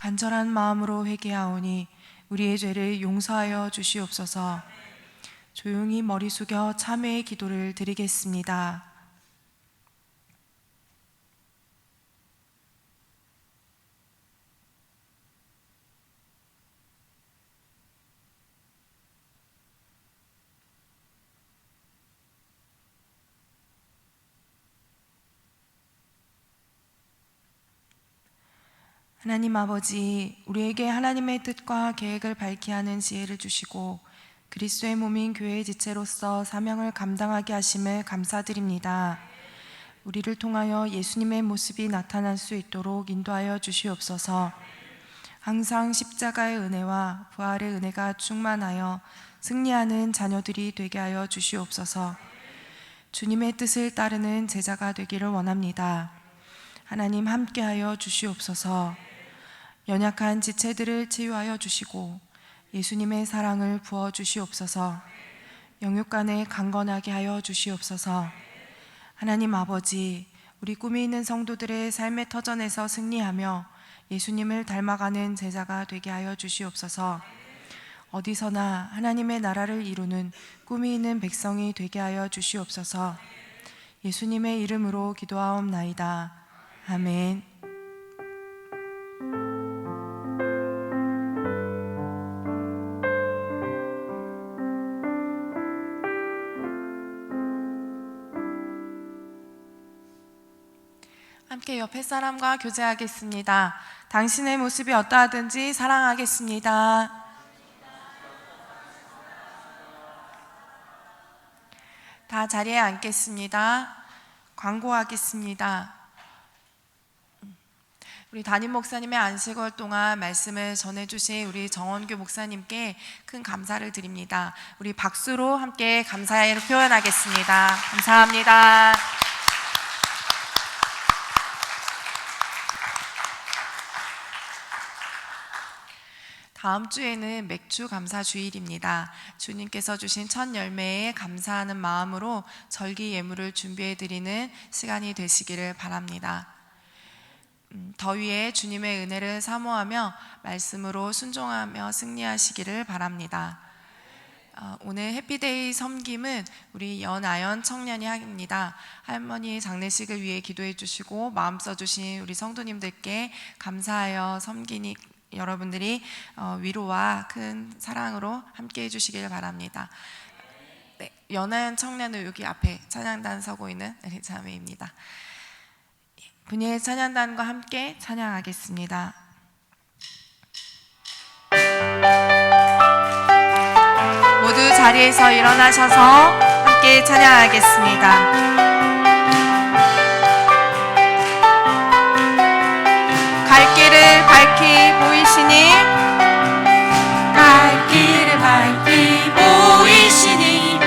간절한 마음으로 회개하오니 우리의 죄를 용서하여 주시옵소서. 조용히 머리 숙여 참회의 기도를 드리겠습니다. 하나님 아버지, 우리에게 하나님의 뜻과 계획을 밝히 하는 지혜를 주시고 그리스도의 몸인 교회의 지체로서 사명을 감당하게 하심을 감사드립니다. 우리를 통하여 예수님의 모습이 나타날 수 있도록 인도하여 주시옵소서. 항상 십자가의 은혜와 부활의 은혜가 충만하여 승리하는 자녀들이 되게 하여 주시옵소서. 주님의 뜻을 따르는 제자가 되기를 원합니다. 하나님 함께하여 주시옵소서. 연약한 지체들을 치유하여 주시고 예수님의 사랑을 부어 주시옵소서. 영육간에 강건하게 하여 주시옵소서. 하나님 아버지, 우리 꿈이 있는 성도들의 삶의 터전에서 승리하며 예수님을 닮아가는 제자가 되게 하여 주시옵소서. 어디서나 하나님의 나라를 이루는 꿈이 있는 백성이 되게 하여 주시옵소서. 예수님의 이름으로 기도하옵나이다. 아멘. 함께 옆에 사람과 교제하겠습니다. 당신의 모습이 어떠하든지 사랑하겠습니다. 다 자리에 앉겠습니다. 광고하겠습니다. 우리 담임 목사님의 안식월 동안 말씀을 전해주신 우리 정원규 목사님께 큰 감사를 드립니다. 우리 박수로 함께 감사를 표현하겠습니다. 감사합니다. 다음 주에는 맥주 감사 주일입니다. 주님께서 주신 첫 열매에 감사하는 마음으로 절기 예물을 준비해 드리는 시간이 되시기를 바랍니다. 더위에 주님의 은혜를 사모하며 말씀으로 순종하며 승리하시기를 바랍니다. 오늘 해피데이 섬김은 우리 연아연 청년이 합니다. 할머니 장례식을 위해 기도해 주시고 마음 써주신 우리 성도님들께 감사하여 섬기니 여러분들이 위로와 큰 사랑으로 함께 해주시길 바랍니다. 네, 연한 청년은 여기 앞에 찬양단 서고 있는 자매입니다. 분야의 찬양단과 함께 찬양하겠습니다. 모두 자리에서 일어나셔서 함께 찬양하겠습니다. 갈 길을 밝히 보이시니, 갈 길을 밝히 보이시니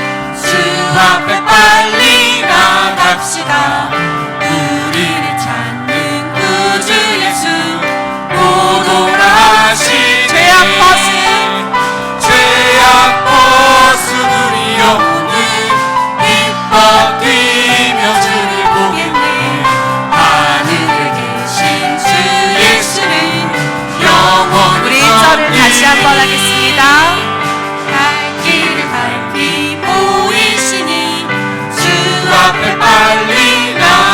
주 앞에 빨리 나갑시다. 우리를 찾는 구주 예수 오노라시네. 죄악 벗으니 영혼을 기뻐 뛰며 주를 보겠네. 하늘에 계신 주 예수는 영원히 우리 절을 다시 한번 하겠습니다. 갈 길을 밝히 보이시니 주 앞에 빨리 나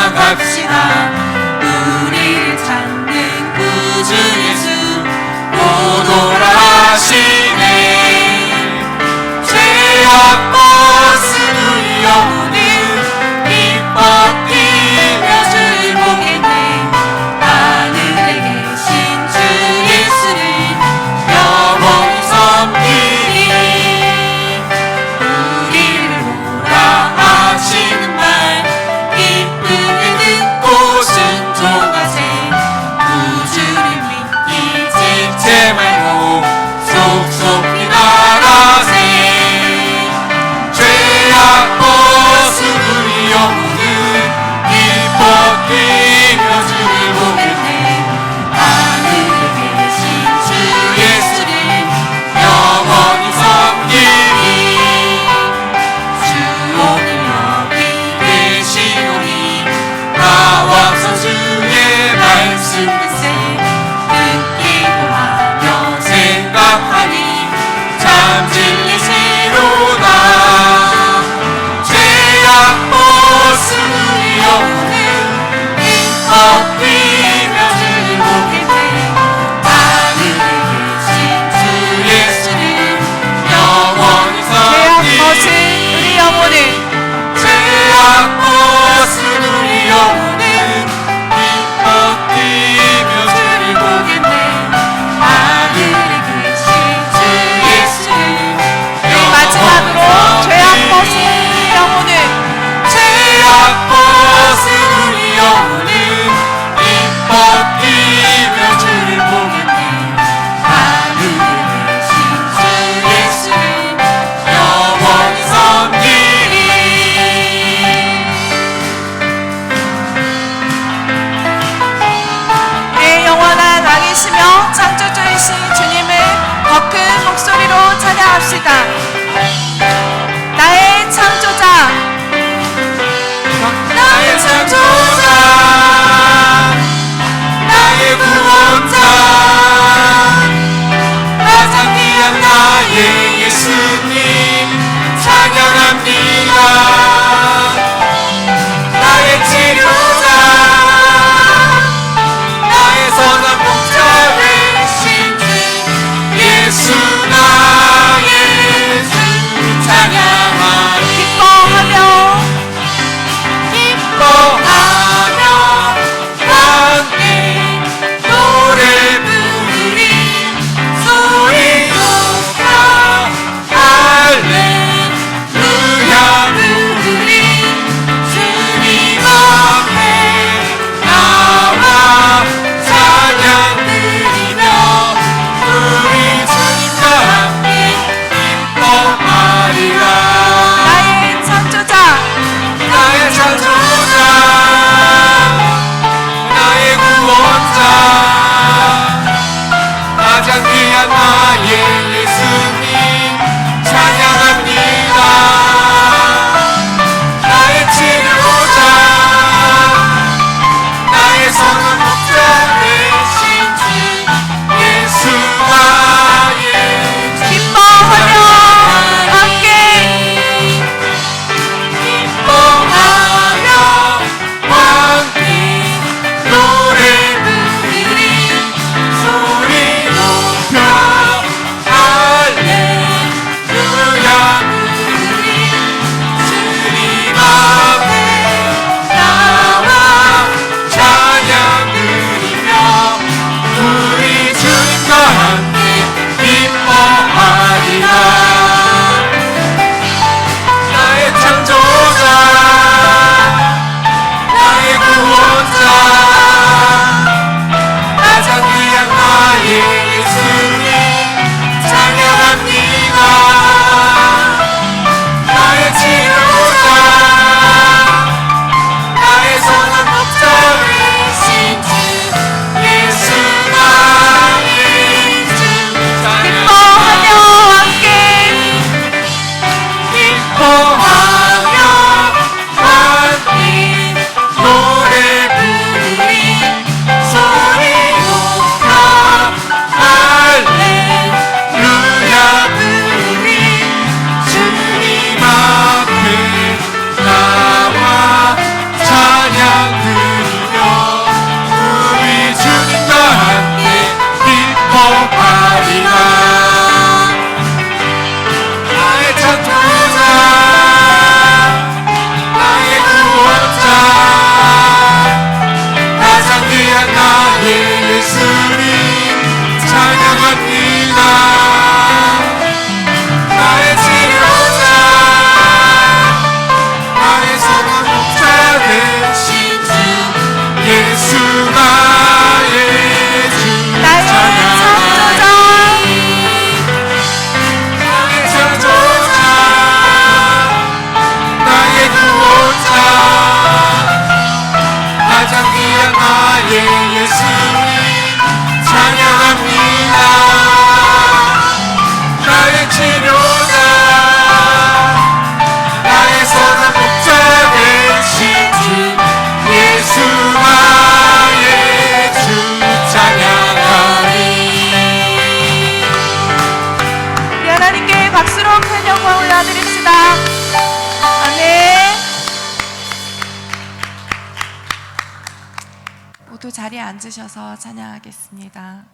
자리에 앉으셔서 찬양하겠습니다.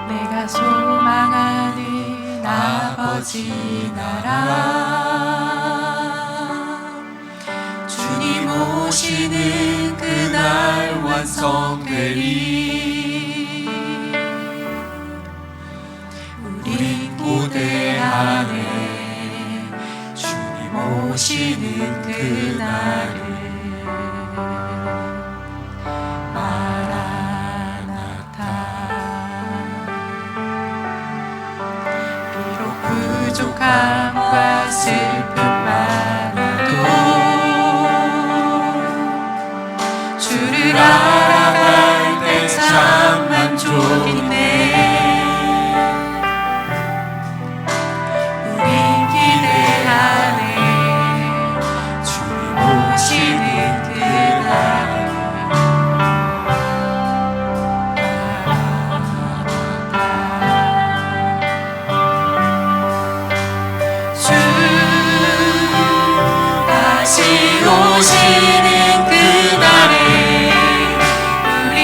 내가 소망하는 아버지 나라 주님 오시는 그날 완성되리. 우리 기대 안에 주님 오시는 그날을 부족함과 슬픔 많아도 주를 알아갈 때 참 만족이네. 우리 기대 안에 주님 오시는 그날을 다시 오시는 그날에 우리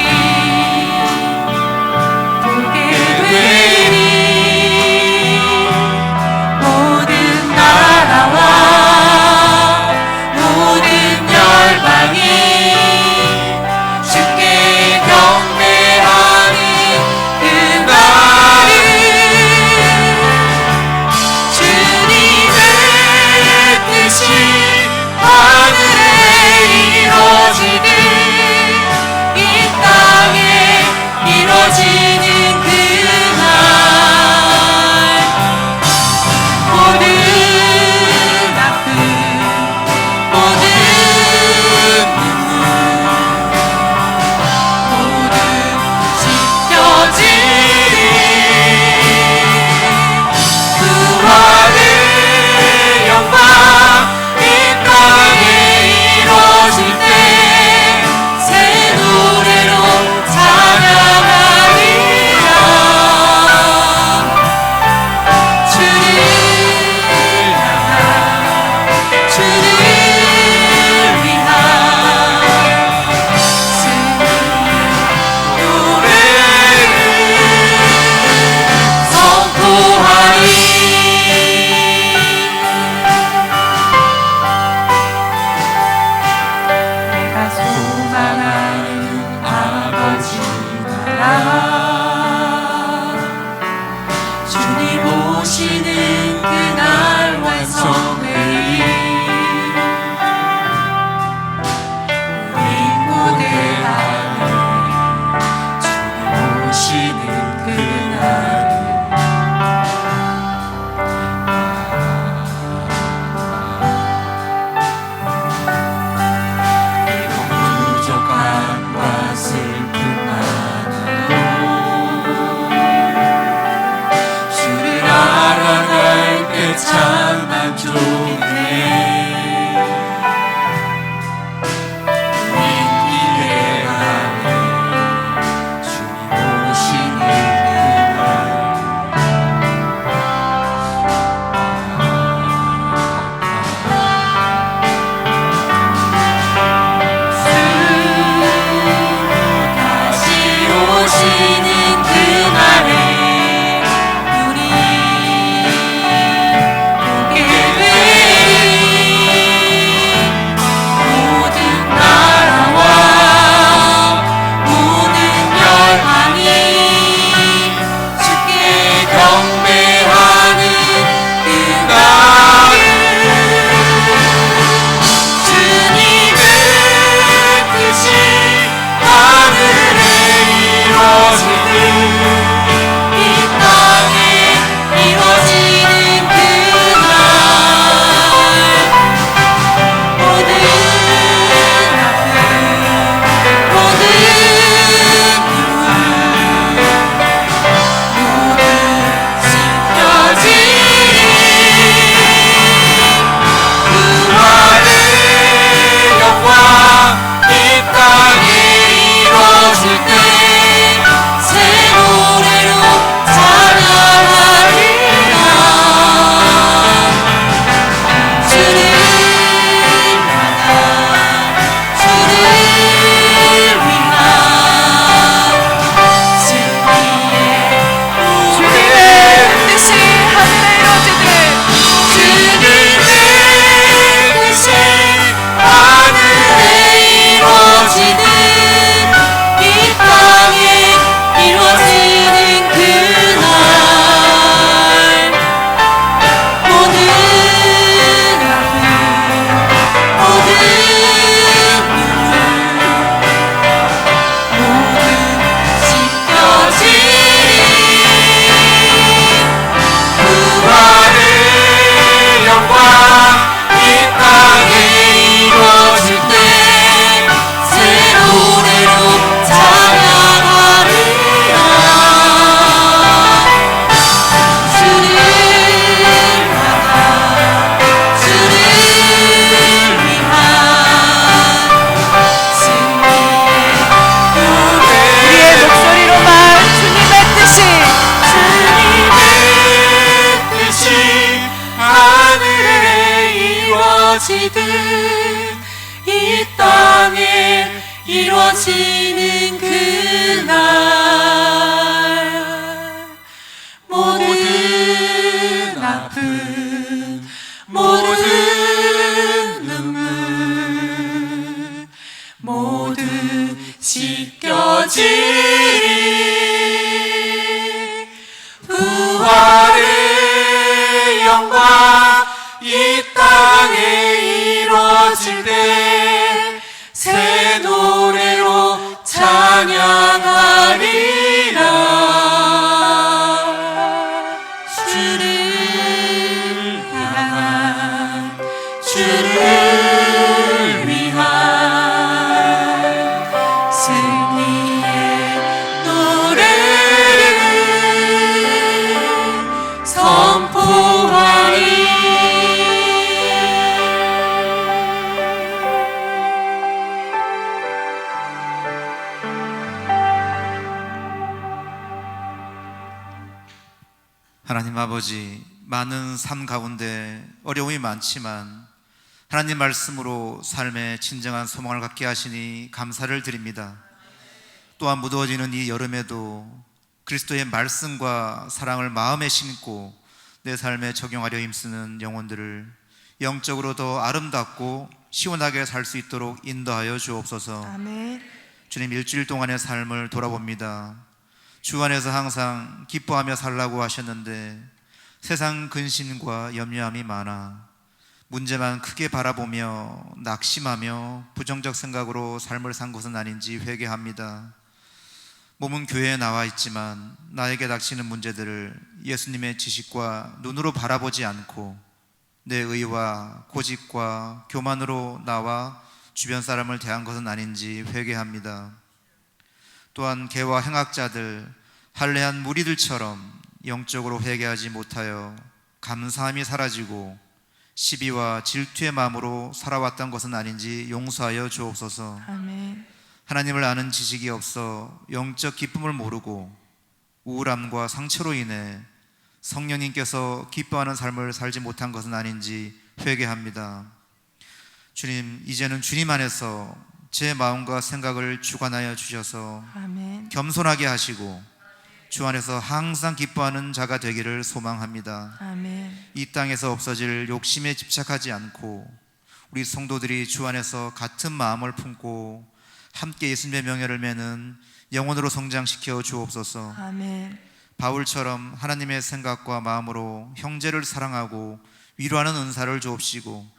이루어지는 그날 모든 아픔 모든 눈물 모두 씻겨지리 부활의 영광 이 땅에 이루어질 때 새 노래로 찬양하리라 주를 향한 주를 위한 승리의 노래를 선포하리 하나님 아버지, 많은 삶 가운데 어려움이 많지만 하나님 말씀으로 삶에 진정한 소망을 갖게 하시니 감사를 드립니다. 또한 무더워지는 이 여름에도 그리스도의 말씀과 사랑을 마음에 심고 내 삶에 적용하려 힘쓰는 영혼들을 영적으로 더 아름답고 시원하게 살 수 있도록 인도하여 주옵소서. 아멘. 주님, 일주일 동안의 삶을 돌아봅니다. 주 안에서 항상 기뻐하며 살라고 하셨는데 세상 근심과 염려함이 많아 문제만 크게 바라보며 낙심하며 부정적 생각으로 삶을 산 것은 아닌지 회개합니다. 몸은 교회에 나와 있지만 나에게 닥치는 문제들을 예수님의 지식과 눈으로 바라보지 않고 내 의와 고집과 교만으로 나와 주변 사람을 대한 것은 아닌지 회개합니다. 또한 개와 행악자들, 할례한 무리들처럼 영적으로 회개하지 못하여 감사함이 사라지고 시비와 질투의 마음으로 살아왔던 것은 아닌지 용서하여 주옵소서. 아멘. 하나님을 아는 지식이 없어 영적 기쁨을 모르고 우울함과 상처로 인해 성령님께서 기뻐하는 삶을 살지 못한 것은 아닌지 회개합니다. 주님, 이제는 주님 안에서 제 마음과 생각을 주관하여 주셔서 아멘. 겸손하게 하시고 주 안에서 항상 기뻐하는 자가 되기를 소망합니다. 아멘. 이 땅에서 없어질 욕심에 집착하지 않고 우리 성도들이 주 안에서 같은 마음을 품고 함께 예수님의 명예를 매는 영혼으로 성장시켜 주옵소서. 아멘. 바울처럼 하나님의 생각과 마음으로 형제를 사랑하고 위로하는 은사를 주옵시고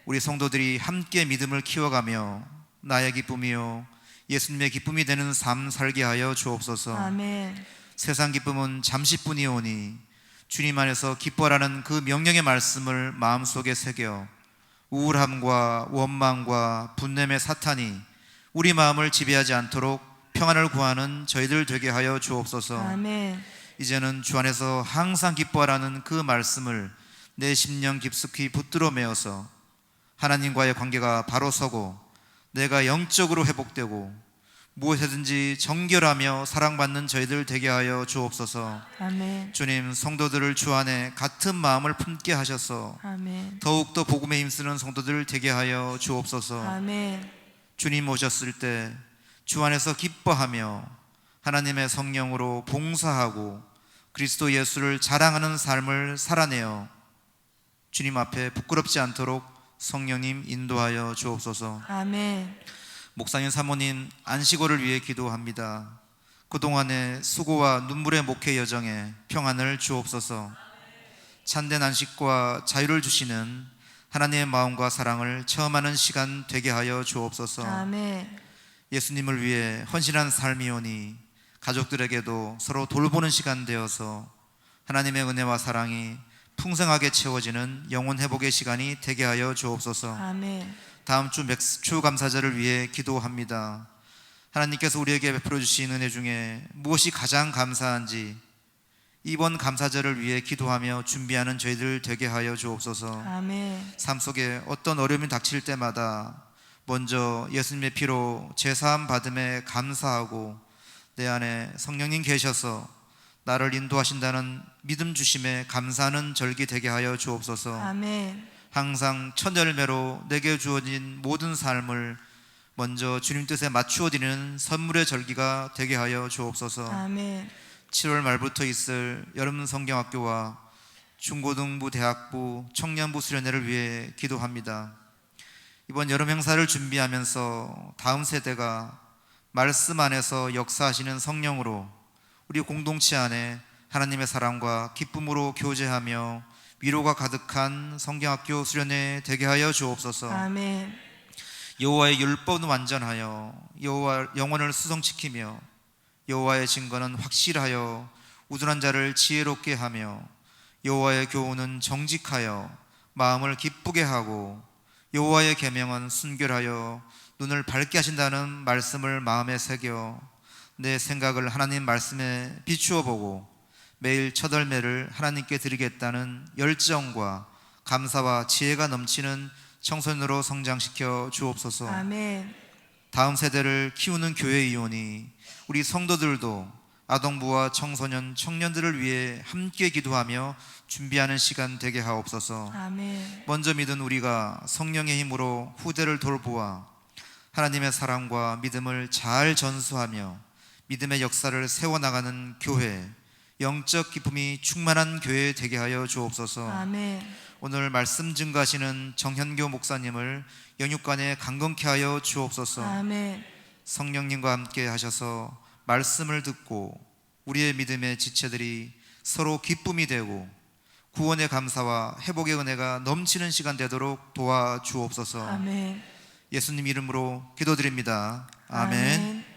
우리 성도들이 함께 믿음을 키워가며 나의 기쁨이요 예수님의 기쁨이 되는 삶 살게 하여 주옵소서. 아멘. 세상 기쁨은 잠시뿐이오니 주님 안에서 기뻐라는 그 명령의 말씀을 마음속에 새겨 우울함과 원망과 분냄의 사탄이 우리 마음을 지배하지 않도록 평안을 구하는 저희들 되게 하여 주옵소서. 아멘. 이제는 주 안에서 항상 기뻐하라는 그 말씀을 내 심령 깊숙이 붙들어 메어서 하나님과의 관계가 바로 서고 내가 영적으로 회복되고 무엇이든지 정결하며 사랑받는 저희들 되게 하여 주옵소서. 아멘. 주님, 성도들을 주 안에 같은 마음을 품게 하셔서 아멘. 더욱더 복음에 힘쓰는 성도들 되게 하여 주옵소서. 아멘. 주님 오셨을 때 주 안에서 기뻐하며 하나님의 성령으로 봉사하고 그리스도 예수를 자랑하는 삶을 살아내어 주님 앞에 부끄럽지 않도록 성령님 인도하여 주옵소서. 아멘. 목사님 사모님 안식월을 위해 기도합니다. 그동안의 수고와 눈물의 목회 여정에 평안을 주옵소서. 참된 안식과 자유를 주시는 하나님의 마음과 사랑을 체험하는 시간 되게 하여 주옵소서. 아멘. 예수님을 위해 헌신한 삶이오니 가족들에게도 서로 돌보는 시간 되어서 하나님의 은혜와 사랑이 풍성하게 채워지는 영혼 회복의 시간이 되게 하여 주옵소서. 아멘. 다음 주 맥주 감사절을 위해 기도합니다. 하나님께서 우리에게 베풀어 주신 은혜 중에 무엇이 가장 감사한지 이번 감사절을 위해 기도하며 준비하는 저희들 되게 하여 주옵소서. 아멘. 삶 속에 어떤 어려움이 닥칠 때마다 먼저 예수님의 피로 제사함 받음에 감사하고 내 안에 성령님 계셔서 나를 인도하신다는 믿음 주심에 감사하는 절기 되게 하여 주옵소서. 아멘. 항상 첫 열매로 내게 주어진 모든 삶을 먼저 주님 뜻에 맞추어 드리는 선물의 절기가 되게 하여 주옵소서. 아멘. 7월 말부터 있을 여름 성경학교와 중고등부, 대학부, 청년부 수련회를 위해 기도합니다. 이번 여름 행사를 준비하면서 다음 세대가 말씀 안에서 역사하시는 성령으로 우리 공동체 안에 하나님의 사랑과 기쁨으로 교제하며 위로가 가득한 성경학교 수련회 되게 하여 주옵소서. 아멘. 여호와의 율법은 완전하여 여호와 영혼을 수성시키며 여호와의 증거는 확실하여 우둔한 자를 지혜롭게 하며 여호와의 교훈은 정직하여 마음을 기쁘게 하고 여호와의 계명은 순결하여 눈을 밝게 하신다는 말씀을 마음에 새겨 내 생각을 하나님 말씀에 비추어 보고 매일 첫 열매를 하나님께 드리겠다는 열정과 감사와 지혜가 넘치는 청소년으로 성장시켜 주옵소서. 아멘. 다음 세대를 키우는 교회 이혼이 우리 성도들도 아동부와 청소년, 청년들을 위해 함께 기도하며 준비하는 시간 되게 하옵소서. 아멘. 먼저 믿은 우리가 성령의 힘으로 후대를 돌보아 하나님의 사랑과 믿음을 잘 전수하며 믿음의 역사를 세워나가는 교회, 영적 기쁨이 충만한 교회 되게 하여 주옵소서. 아멘. 오늘 말씀 증거하시는 정현교 목사님을 영육간에 강건케 하여 주옵소서. 아멘. 성령님과 함께 하셔서 말씀을 듣고 우리의 믿음의 지체들이 서로 기쁨이 되고 구원의 감사와 회복의 은혜가 넘치는 시간 되도록 도와주옵소서. 아멘. 예수님 이름으로 기도드립니다. 아멘.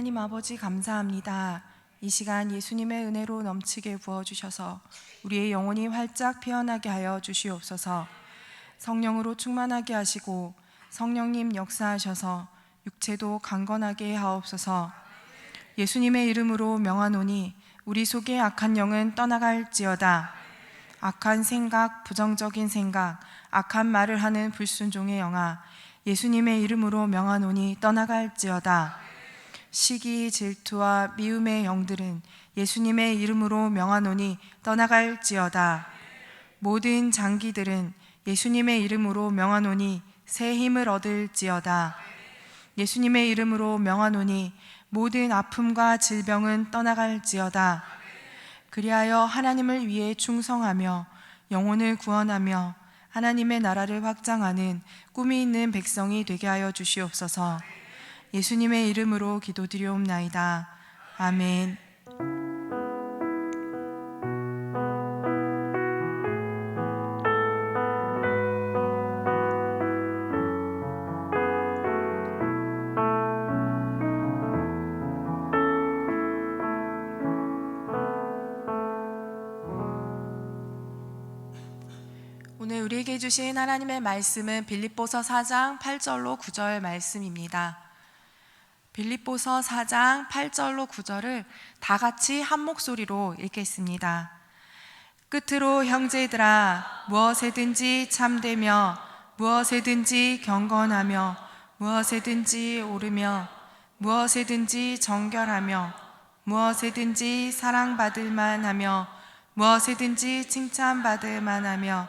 하나님 아버지 감사합니다. 이 시간 예수님의 은혜로 넘치게 부어주셔서 우리의 영혼이 활짝 피어나게 하여 주시옵소서. 성령으로 충만하게 하시고 성령님 역사하셔서 육체도 강건하게 하옵소서. 예수님의 이름으로 명하노니 우리 속의 악한 영은 떠나갈지어다. 악한 생각, 부정적인 생각, 악한 말을 하는 불순종의 영아, 예수님의 이름으로 명하노니 떠나갈지어다. 시기, 질투와 미움의 영들은 예수님의 이름으로 명하노니 떠나갈지어다. 모든 장기들은 예수님의 이름으로 명하노니 새 힘을 얻을지어다. 예수님의 이름으로 명하노니 모든 아픔과 질병은 떠나갈지어다. 그리하여 하나님을 위해 충성하며 영혼을 구원하며 하나님의 나라를 확장하는 꿈이 있는 백성이 되게 하여 주시옵소서. 예수님의 이름으로 기도드리옵나이다. 아멘. 오늘 우리에게 주신 하나님의 말씀은 빌립보서 4장 8절로 9절 말씀입니다. 빌립보서 4장 8절로 9절을 다 같이 한 목소리로 읽겠습니다. 끝으로 형제들아, 무엇에든지 참되며 무엇에든지 경건하며 무엇에든지 오르며 무엇에든지 정결하며 무엇에든지 사랑받을 만하며 무엇에든지 칭찬받을 만하며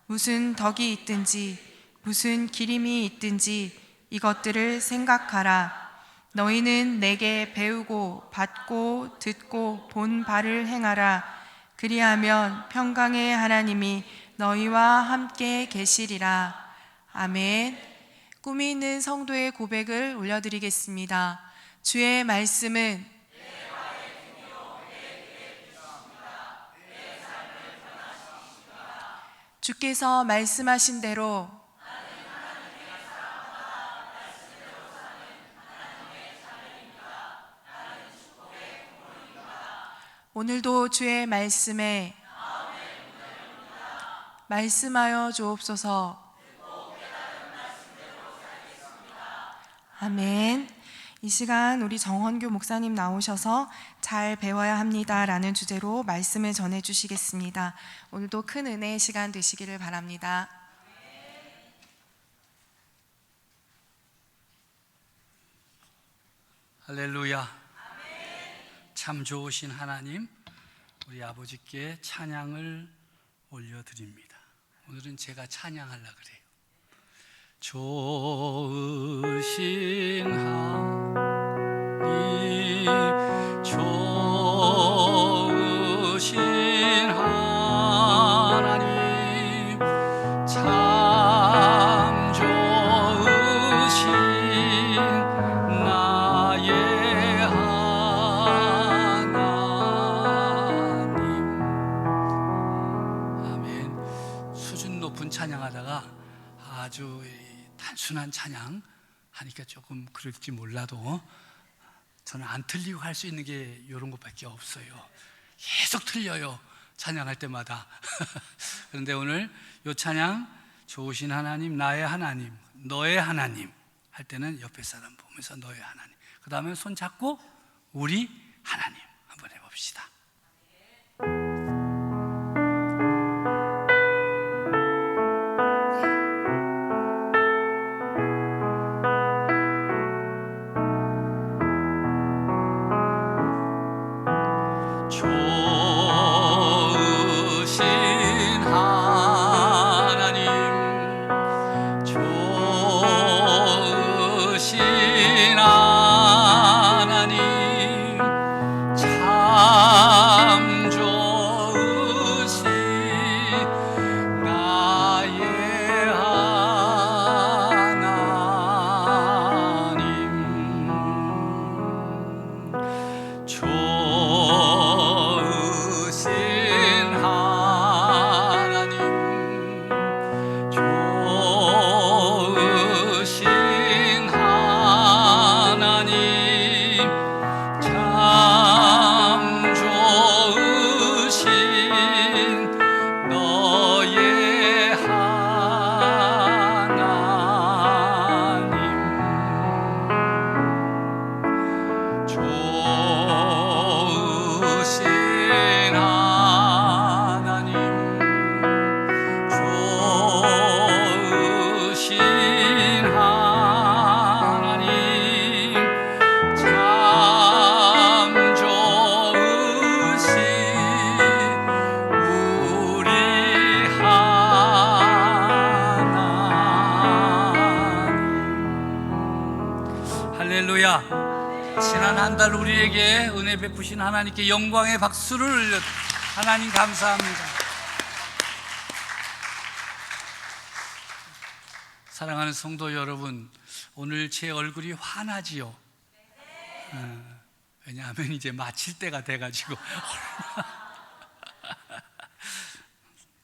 무슨 덕이 있든지 무슨 기림이 있든지 이것들을 생각하라. 너희는 내게 배우고 받고 듣고 본 바를 행하라. 그리하면 평강의 하나님이 너희와 함께 계시리라. 아멘. 꿈이 있는 성도의 고백을 올려드리겠습니다. 주의 말씀은 주께서 말씀하신 대로 오늘도 주의 말씀에 말씀하여 주옵소서. 아멘. 이 시간 우리 정원교 목사님 나오셔서 잘 배워야 합니다라는 주제로 말씀을 전해 주시겠습니다. 오늘도 큰 은혜의 시간 되시기를 바랍니다. 할렐루야. 참 좋으신 하나님, 우리 아버지께 찬양을 올려드립니다. 오늘은 제가 찬양하려고 그래요. 좋으신 하나님, 좋으신 하나님, 참 좋으신 나의 하나님. 아멘. 수준 높은 찬양하다가 아주 단순한 찬양 하니까 조금 그럴지 몰라도 저는 안 틀리고 할 수 있는 게 이런 것밖에 없어요. 계속 틀려요, 찬양할 때마다. 그런데 오늘 이 찬양, 좋으신 하나님, 나의 하나님, 너의 하나님 할 때는 옆에 사람 보면서 너의 하나님, 그 다음에 손 잡고 우리 하나님 한번 해봅시다. 좋으신 하나님, 좋으신 하나님, 참 좋으신 나의 하나님, 좋으신 하나님, 좋으신 하나님, 참 좋으신 너의 하나님, 좋으신 하나님, 좋으신 하나님, 참 좋으신 우리 하나님. 할렐루야. 지난 한 달 우리에게 은혜 베푸신 하나님께 영광의 박수를 올려. 하나님 감사합니다. 사랑하는 성도 여러분, 오늘 제 얼굴이 환하지요? 왜냐하면 이제 마칠 때가 돼가지고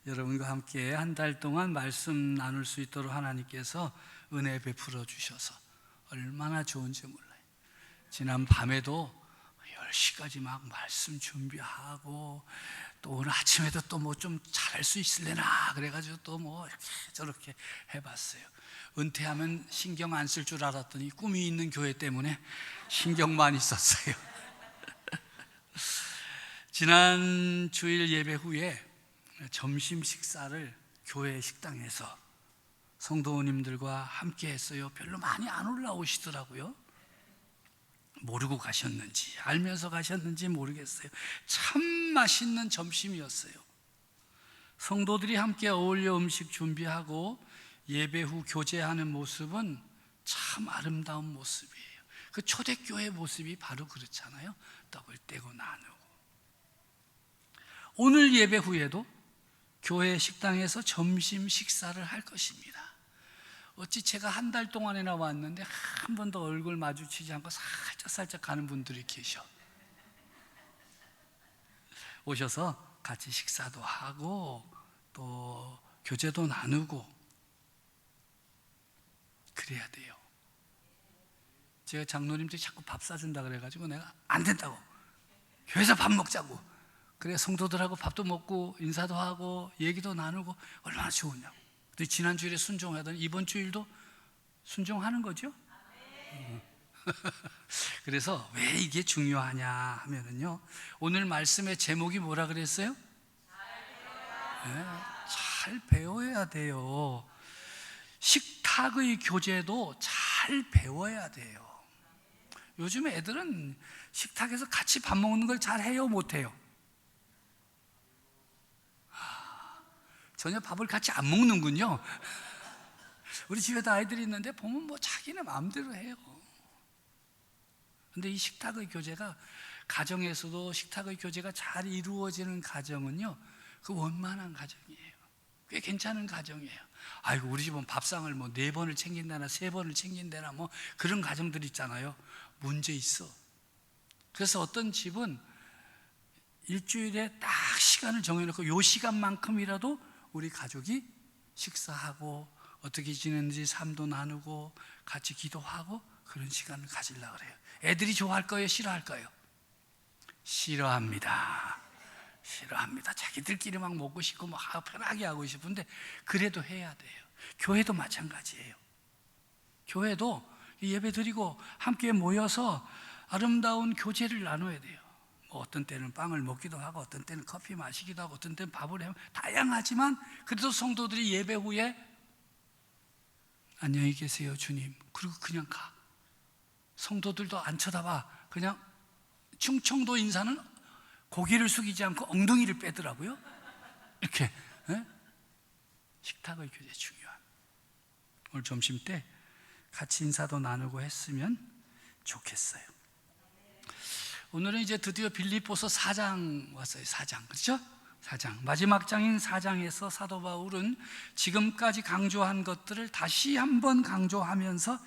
여러분과 함께 한 달 동안 말씀 나눌 수 있도록 하나님께서 은혜 베풀어 주셔서 얼마나 좋은지 몰라요. 지난 밤에도 10시까지 막 말씀 준비하고, 또 오늘 아침에도 또 뭐 좀 잘할 수 있을래나 그래가지고 또 뭐 이렇게 저렇게 해봤어요. 은퇴하면 신경 안 쓸 줄 알았더니 꿈이 있는 교회 때문에 신경 많이 썼어요. 지난 주일 예배 후에 점심 식사를 교회 식당에서 성도님들과 함께 했어요. 별로 많이 안 올라오시더라고요. 모르고 가셨는지 알면서 가셨는지 모르겠어요. 참 맛있는 점심이었어요. 성도들이 함께 어울려 음식 준비하고 예배 후 교제하는 모습은 참 아름다운 모습이에요. 그 초대교회 모습이 바로 그렇잖아요. 떡을 떼고 나누고. 오늘 예배 후에도 교회 식당에서 점심 식사를 할 것입니다. 어찌 제가 한 달 동안이나 왔는데 한 번도 얼굴 마주치지 않고 살짝 가는 분들이 계셔. 오셔서 같이 식사도 하고 또 교제도 나누고 그래야 돼요. 제가 장로님들이 자꾸 밥 사준다 그래가지고 내가 안 된다고, 교회에서 밥 먹자고. 그래 성도들하고 밥도 먹고 인사도 하고 얘기도 나누고 얼마나 좋으냐고. 근데 지난 주일에 순종하더니 이번 주일도 순종하는 거죠? 그래서 왜 이게 중요하냐 하면은요, 오늘 말씀의 제목이 뭐라 그랬어요? 네, 잘 배워야 돼요. 식탁의 교제도 잘 배워야 돼요. 요즘 애들은 식탁에서 같이 밥 먹는 걸 잘 해요, 못 해요? 전혀 밥을 같이 안 먹는군요. 우리 집에도 아이들이 있는데 보면 뭐 자기네 마음대로 해요. 근데 이 식탁의 교제가, 가정에서도 식탁의 교제가 잘 이루어지는 가정은요, 그 원만한 가정이에요. 꽤 괜찮은 가정이에요. 아이고, 우리 집은 밥상을 뭐 4번을 챙긴다나 3번을 챙긴다나 뭐 그런 가정들 있잖아요. 문제 있어. 그래서 어떤 집은 일주일에 딱 시간을 정해놓고 요 시간만큼이라도 우리 가족이 식사하고 어떻게 지내는지 삶도 나누고 같이 기도하고 그런 시간을 가지려고 그래요. 애들이 좋아할 거예요? 싫어할 거예요? 싫어합니다. 싫어합니다. 자기들끼리 막 먹고 싶고 막 편하게 하고 싶은데 그래도 해야 돼요. 교회도 마찬가지예요. 교회도 예배 드리고 함께 모여서 아름다운 교제를 나눠야 돼요. 뭐 어떤 때는 빵을 먹기도 하고 어떤 때는 커피 마시기도 하고 어떤 때는 밥을 해, 다양하지만 그래도 성도들이 예배 후에 안녕히 계세요 주님, 그리고 그냥 가. 성도들도 안 쳐다봐. 그냥 충청도 인사는 고개를 숙이지 않고 엉덩이를 빼더라고요. 이렇게. 에? 식탁의 교제 중요한. 오늘 점심 때 같이 인사도 나누고 했으면 좋겠어요. 오늘은 이제 드디어 빌립보서 4장 왔어요. 4장, 그렇죠? 4장, 마지막 장인 4장에서 사도 바울은 지금까지 강조한 것들을 다시 한번 강조하면서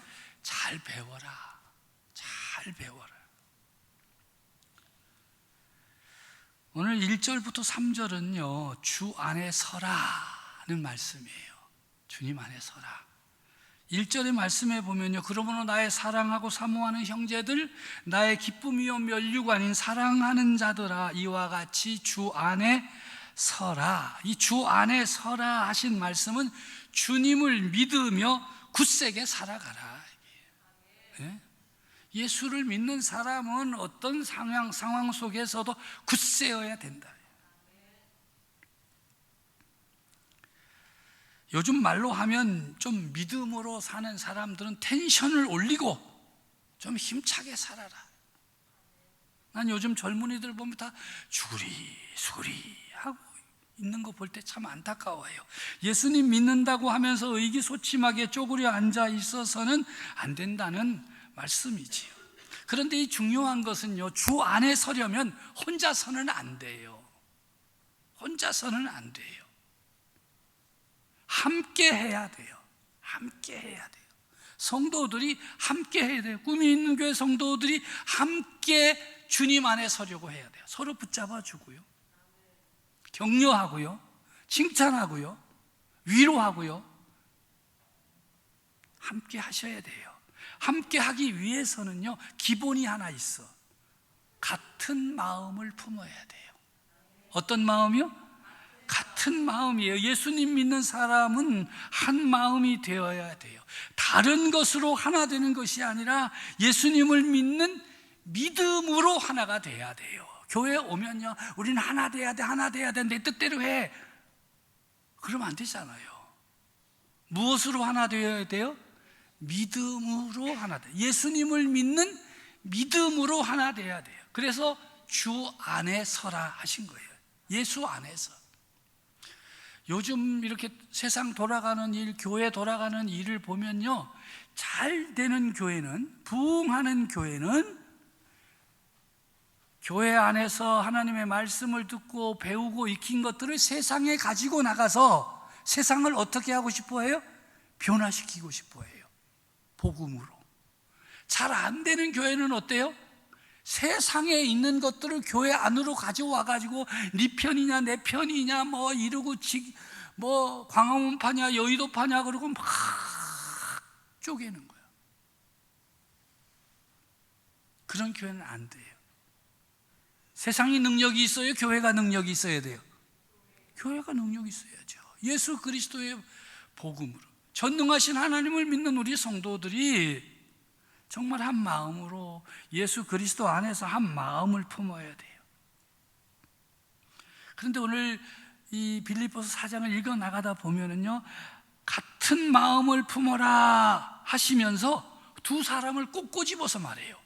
잘 배워라, 잘 배워라. 오늘 1절부터 3절은요 주 안에 서라는 말씀이에요. 주님 안에 서라. 1절의 말씀에 보면요, 그러므로 나의 사랑하고 사모하는 형제들, 나의 기쁨이요 면류가 아닌 사랑하는 자들아, 이와 같이 주 안에 서라. 이 주 안에 서라 하신 말씀은 주님을 믿으며 굳세게 살아가라. 예? 예수를 믿는 사람은 어떤 상황 속에서도 굳세어야 된다. 요즘 말로 하면 좀 믿음으로 사는 사람들은 텐션을 올리고 좀 힘차게 살아라. 난 요즘 젊은이들 보면 다 수구리 하고 있는 거 볼 때 참 안타까워요. 예수님 믿는다고 하면서 의기소침하게 쪼그려 앉아 있어서는 안 된다는 말씀이지요. 그런데 이 중요한 것은요, 주 안에 서려면 혼자서는 안 돼요. 혼자서는 안 돼요. 함께 해야 돼요. 함께 해야 돼요. 성도들이 함께 해야 돼요. 꿈이 있는 교회 성도들이 함께 주님 안에 서려고 해야 돼요. 서로 붙잡아 주고요, 격려하고요, 칭찬하고요, 위로하고요, 함께 하셔야 돼요. 함께 하기 위해서는요 기본이 하나 있어. 같은 마음을 품어야 돼요. 어떤 마음이요? 같은 마음이에요. 예수님 믿는 사람은 한 마음이 되어야 돼요. 다른 것으로 하나 되는 것이 아니라 예수님을 믿는 믿음으로 하나가 돼야 돼요. 교회에 오면요, 우리는 하나 돼야 돼, 하나 돼야 돼, 내 뜻대로 해. 그러면 안 되잖아요. 무엇으로 하나 되어야 돼요? 믿음으로 하나 돼요. 예수님을 믿는 믿음으로 하나 돼야 돼요. 그래서 주 안에 서라 하신 거예요. 예수 안에서. 요즘 이렇게 세상 돌아가는 일, 교회 돌아가는 일을 보면요, 잘 되는 교회는, 부흥하는 교회는 교회 안에서 하나님의 말씀을 듣고 배우고 익힌 것들을 세상에 가지고 나가서 세상을 어떻게 하고 싶어 해요? 변화시키고 싶어 해요. 복음으로. 잘 안 되는 교회는 어때요? 세상에 있는 것들을 교회 안으로 가져와 가지고 네 편이냐 내 편이냐 뭐 이러고 뭐 광화문파냐 여의도파냐 그러고 막 쪼개는 거예요. 그런 교회는 안 돼요. 세상이 능력이 있어요? 교회가 능력이 있어야 돼요? 교회가 능력이 있어야죠. 예수 그리스도의 복음으로 전능하신 하나님을 믿는 우리 성도들이 정말 한 마음으로 예수 그리스도 안에서 한 마음을 품어야 돼요. 그런데 오늘 이 빌립보서 4장을 읽어 나가다 보면은요, 같은 마음을 품어라 하시면서 두 사람을 꼭 꼬집어서 말해요.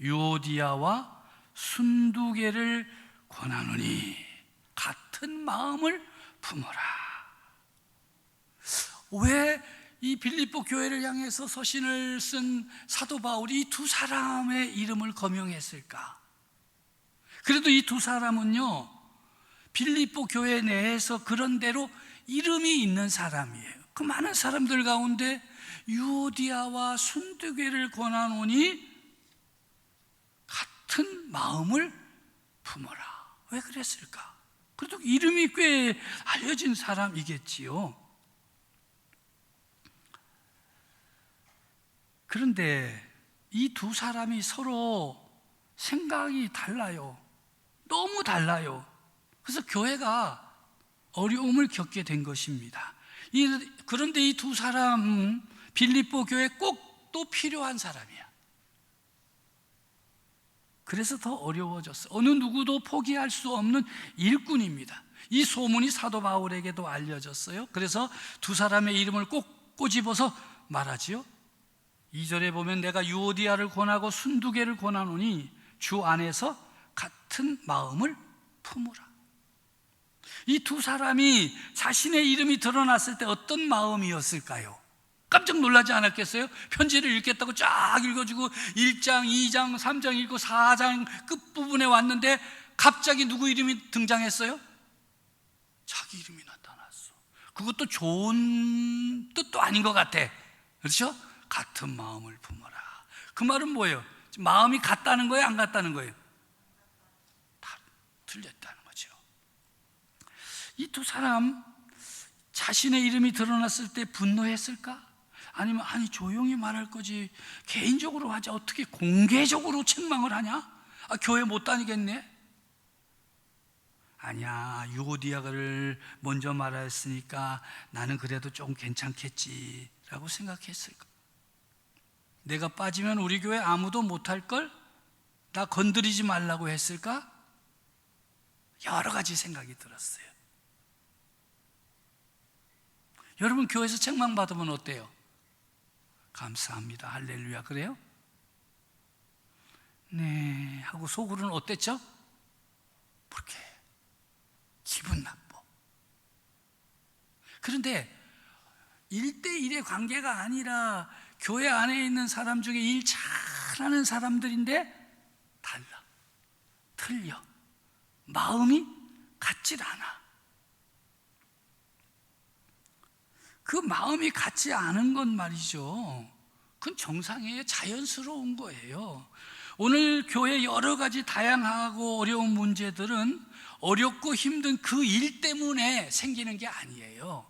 유오디아와 순두개를 권하노니 같은 마음을 품어라. 왜 이 빌립보 교회를 향해서 서신을 쓴 사도 바울이 이 두 사람의 이름을 거명했을까? 그래도 이 두 사람은요, 빌립보 교회 내에서 그런대로 이름이 있는 사람이에요. 그 많은 사람들 가운데 유오디아와 순두개를 권하노니 같은 마음을 품어라. 왜 그랬을까? 그래도 이름이 꽤 알려진 사람이겠지요. 그런데 이 두 사람이 서로 생각이 달라요. 너무 달라요. 그래서 교회가 어려움을 겪게 된 것입니다. 그런데 이 두 사람, 빌립보 교회 꼭 또 필요한 사람이야. 그래서 더 어려워졌어. 어느 누구도 포기할 수 없는 일꾼입니다. 이 소문이 사도 바울에게도 알려졌어요. 그래서 두 사람의 이름을 꼭 꼬집어서 말하지요. 2절에 보면 내가 유오디아를 권하고 순두개를 권하노니 주 안에서 같은 마음을 품으라. 이 두 사람이 자신의 이름이 드러났을 때 어떤 마음이었을까요? 깜짝 놀라지 않았겠어요? 편지를 읽겠다고 쫙 읽어주고 1장, 2장, 3장 읽고 4장 끝부분에 왔는데 갑자기 누구 이름이 등장했어요? 자기 이름이 나타났어. 그것도 좋은 뜻도 아닌 것 같아. 그렇죠? 같은 마음을 품어라. 그 말은 뭐예요? 마음이 같다는 거예요? 안 같다는 거예요? 다 틀렸다는 거죠. 이 두 사람 자신의 이름이 드러났을 때 분노했을까? 아니면 아니 조용히 말할 거지 개인적으로 하자, 어떻게 공개적으로 책망을 하냐? 교회 못 다니겠네? 아니야, 유오디아를 먼저 말했으니까 나는 그래도 좀 괜찮겠지라고 생각했을까? 내가 빠지면 우리 교회 아무도 못할걸? 나 건드리지 말라고 했을까? 여러 가지 생각이 들었어요. 여러분 교회에서 책망받으면 어때요? 감사합니다, 할렐루야, 그래요? 네 하고 속으로는 어땠죠? 그렇게 기분 나빠. 그런데 1대1의 관계가 아니라 교회 안에 있는 사람 중에 일 잘하는 사람들인데 달라, 틀려, 마음이 같질 않아. 그 마음이 같지 않은 건 말이죠, 그건 정상이에요. 자연스러운 거예요. 오늘 교회 여러 가지 다양하고 어려운 문제들은 어렵고 힘든 그 일 때문에 생기는 게 아니에요.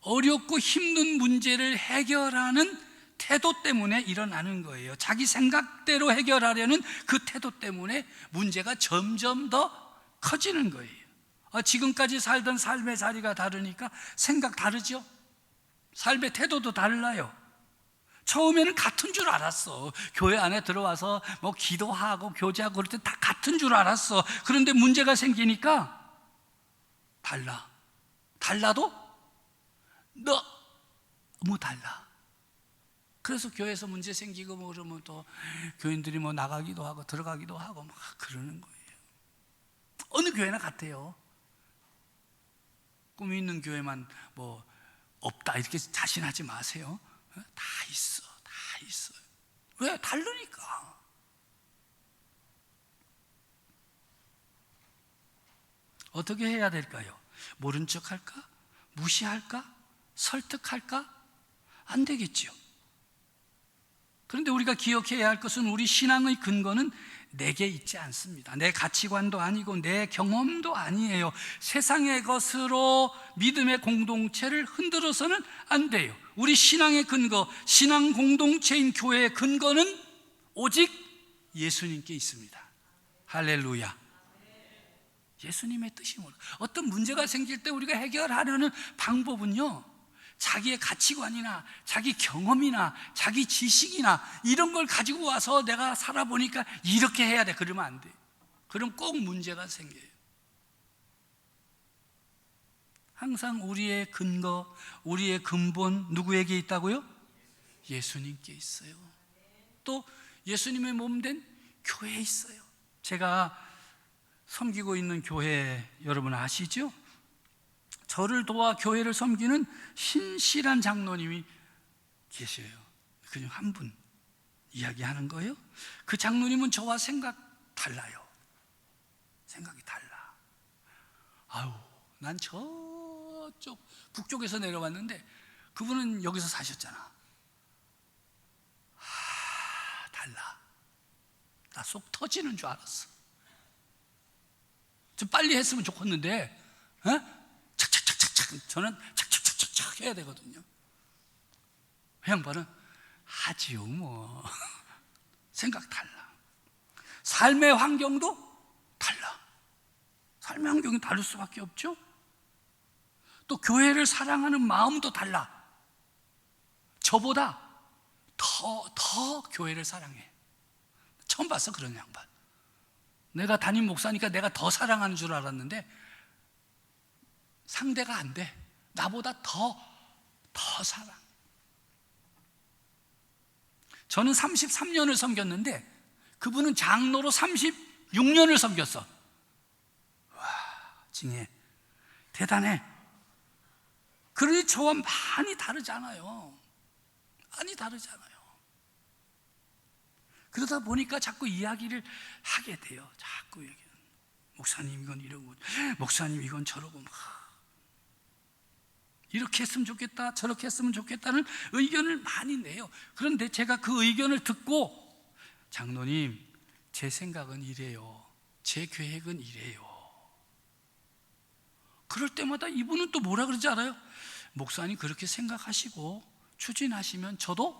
어렵고 힘든 문제를 해결하는 태도 때문에 일어나는 거예요. 자기 생각대로 해결하려는 그 태도 때문에 문제가 점점 더 커지는 거예요. 지금까지 살던 삶의 자리가 다르니까 생각 다르죠? 삶의 태도도 달라요. 처음에는 같은 줄 알았어. 교회 안에 들어와서 뭐 기도하고 교제하고 그럴 때 다 같은 줄 알았어. 그런데 문제가 생기니까 달라. 달라도 너무 달라. 그래서 교회에서 문제 생기고 뭐 그러면 또 교인들이 뭐 나가기도 하고 들어가기도 하고 막 그러는 거예요. 어느 교회나 같아요. 꿈이 있는 교회만 뭐 없다 이렇게 자신하지 마세요. 다 있어, 다 있어요. 왜? 다르니까. 어떻게 해야 될까요? 모른 척 할까? 무시할까? 설득할까? 안 되겠죠. 그런데 우리가 기억해야 할 것은 우리 신앙의 근거는 내게 있지 않습니다. 내 가치관도 아니고 내 경험도 아니에요. 세상의 것으로 믿음의 공동체를 흔들어서는 안 돼요. 우리 신앙의 근거, 신앙 공동체인 교회의 근거는 오직 예수님께 있습니다. 할렐루야. 예수님의 뜻이 뭘까? 어떤 문제가 생길 때 우리가 해결하려는 방법은요, 자기의 가치관이나 자기 경험이나 자기 지식이나 이런 걸 가지고 와서 내가 살아보니까 이렇게 해야 돼, 그러면 안 돼. 그럼 꼭 문제가 생겨요. 항상 우리의 근거, 우리의 근본 누구에게 있다고요? 예수님께 있어요. 또 예수님의 몸된 교회에 있어요. 제가 섬기고 있는 교회 여러분 아시죠? 저를 도와 교회를 섬기는 신실한 장로님이 계셔요. 그중 한 분 이야기하는 거예요. 그 장로님은 저와 생각 달라요. 생각이 달라. 아유, 난 저쪽 북쪽에서 내려왔는데 그분은 여기서 사셨잖아. 달라. 나 속 터지는 줄 알았어. 좀 빨리 했으면 좋겠는데, 착착착착착. 저는 착착착착착 해야 되거든요. 그 양반은 하지요, 뭐. 생각 달라. 삶의 환경도 달라. 삶의 환경이 다를 수밖에 없죠. 또 교회를 사랑하는 마음도 달라. 저보다 더 교회를 사랑해. 처음 봤어, 그런 양반. 내가 담임 목사니까 내가 더 사랑하는 줄 알았는데 상대가 안 돼. 나보다 더 사랑. 저는 33년을 섬겼는데 그분은 장로로 36년을 섬겼어. 와, 징해. 대단해. 그러니 저와 많이 다르잖아요. 많이 다르잖아요. 그러다 보니까 자꾸 이야기를 하게 돼요. 자꾸 얘기는. 목사님 이건 이러고, 목사님 이건 저러고, 막 이렇게 했으면 좋겠다, 저렇게 했으면 좋겠다는 의견을 많이 내요. 그런데 제가 그 의견을 듣고, 장로님, 제 생각은 이래요. 제 계획은 이래요. 그럴 때마다 이분은 또 뭐라 그러지 알아요? 목사님 그렇게 생각하시고 추진하시면 저도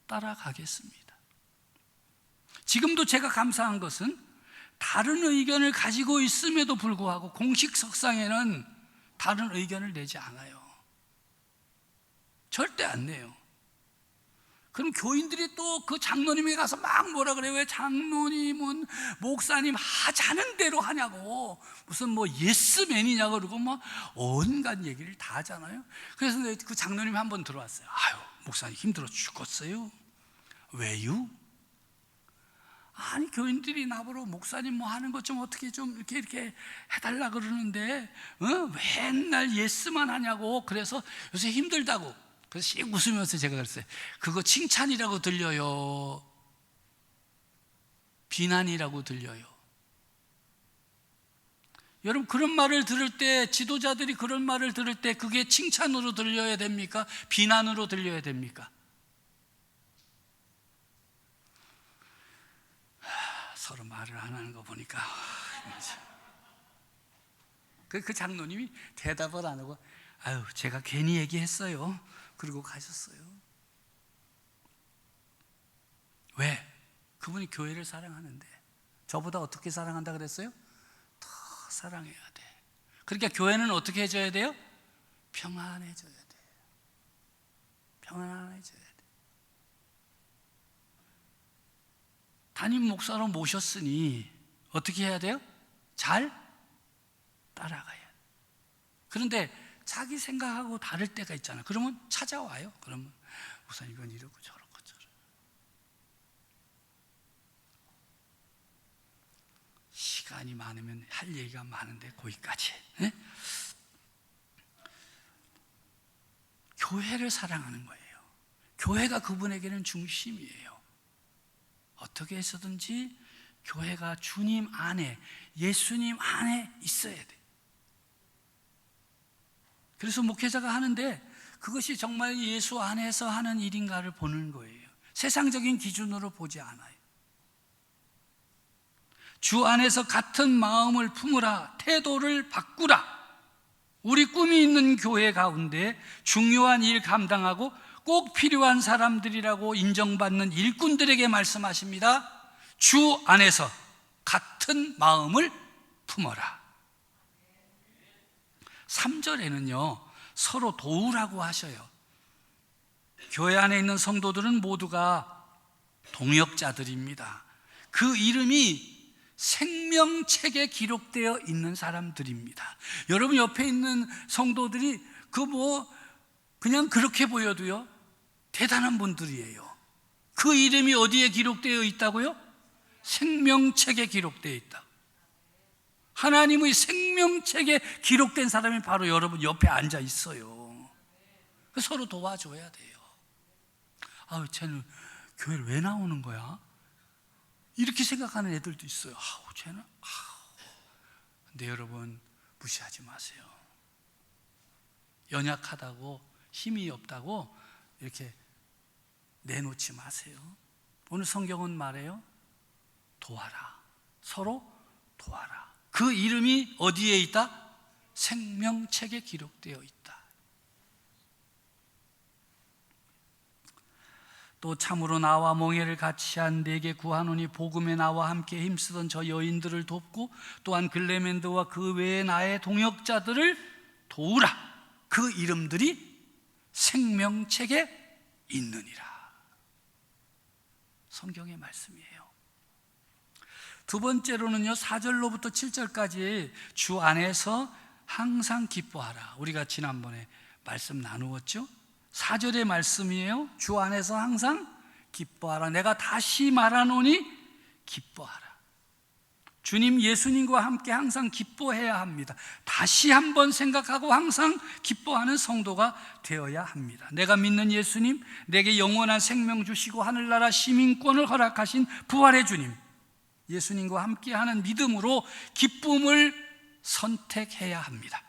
따라가겠습니다. 지금도 제가 감사한 것은 다른 의견을 가지고 있음에도 불구하고 공식 석상에는 다른 의견을 내지 않아요. 절대 안 내요. 그럼 교인들이 또 그 장로님에 가서 막 뭐라 그래요? 왜 장로님은 목사님 하자는 대로 하냐고, 무슨 뭐 예스맨이냐고 그러고 뭐 온갖 얘기를 다 하잖아요. 그래서 그 장로님이 한 번 들어왔어요. 아유, 목사님 힘들어 죽겠어요. 왜요? 아니, 교인들이 나보러 목사님 뭐 하는 것 좀 어떻게 좀 이렇게 해달라 그러는데 맨날 예스만 하냐고. 그래서 요새 힘들다고. 그래서 씩 웃으면서 제가 그랬어요. 그거 칭찬이라고 들려요? 비난이라고 들려요? 여러분, 그런 말을 들을 때, 지도자들이 그런 말을 들을 때 그게 칭찬으로 들려야 됩니까? 비난으로 들려야 됩니까? 서로 말을 안 하는 거 보니까 그 장로님이 대답을 안 하고, 아유, 제가 괜히 얘기했어요. 그리고 가셨어요. 왜? 그분이 교회를 사랑하는데. 저보다 어떻게 사랑한다 그랬어요? 더 사랑해야 돼. 그러니까 교회는 어떻게 해줘야 돼요? 평안해져야 돼. 평안해져야 돼. 담임 목사로 모셨으니 어떻게 해야 돼요? 잘 따라가야 돼. 그런데 자기 생각하고 다를 때가 있잖아요. 그러면 찾아와요. 그러면 목사님 이건 이러고 저러고 저러고. 시간이 많으면 할 얘기가 많은데 거기까지. 네? 교회를 사랑하는 거예요. 교회가 그분에게는 중심이에요. 어떻게 해서든지 교회가 주님 안에, 예수님 안에 있어야 돼. 그래서 목회자가 하는데 그것이 정말 예수 안에서 하는 일인가를 보는 거예요. 세상적인 기준으로 보지 않아요. 주 안에서 같은 마음을 품으라, 태도를 바꾸라. 우리 꿈이 있는 교회 가운데 중요한 일 감당하고 꼭 필요한 사람들이라고 인정받는 일꾼들에게 말씀하십니다. 주 안에서 같은 마음을 품어라. 3절에는요, 서로 도우라고 하셔요. 교회 안에 있는 성도들은 모두가 동역자들입니다. 그 이름이 생명책에 기록되어 있는 사람들입니다. 여러분 옆에 있는 성도들이 그냥 그렇게 보여도요, 대단한 분들이에요. 그 이름이 어디에 기록되어 있다고요? 생명책에 기록되어 있다. 하나님의 생명책에 기록된 사람이 바로 여러분 옆에 앉아 있어요. 서로 도와줘야 돼요. 아우, 쟤는 교회를 왜 나오는 거야? 이렇게 생각하는 애들도 있어요. 쟤는 근데 여러분 무시하지 마세요. 연약하다고, 힘이 없다고 이렇게 내놓지 마세요. 오늘 성경은 말해요, 도와라. 서로 도와라. 그 이름이 어디에 있다? 생명책에 기록되어 있다. 또 참으로 나와 멍에를 같이 한 내게 구하노니 복음에 나와 함께 힘쓰던 저 여인들을 돕고 또한 글레멘드와 그 외에 나의 동역자들을 도우라. 그 이름들이 생명책에 있느니라. 성경의 말씀이에요. 두 번째로는요, 4절로부터 7절까지 주 안에서 항상 기뻐하라. 우리가 지난번에 말씀 나누었죠? 4절의 말씀이에요. 주 안에서 항상 기뻐하라. 내가 다시 말하노니 기뻐하라. 주님 예수님과 함께 항상 기뻐해야 합니다. 다시 한번 생각하고 항상 기뻐하는 성도가 되어야 합니다. 내가 믿는 예수님, 내게 영원한 생명 주시고 하늘나라 시민권을 허락하신 부활의 주님, 예수님과 함께하는 믿음으로 기쁨을 선택해야 합니다.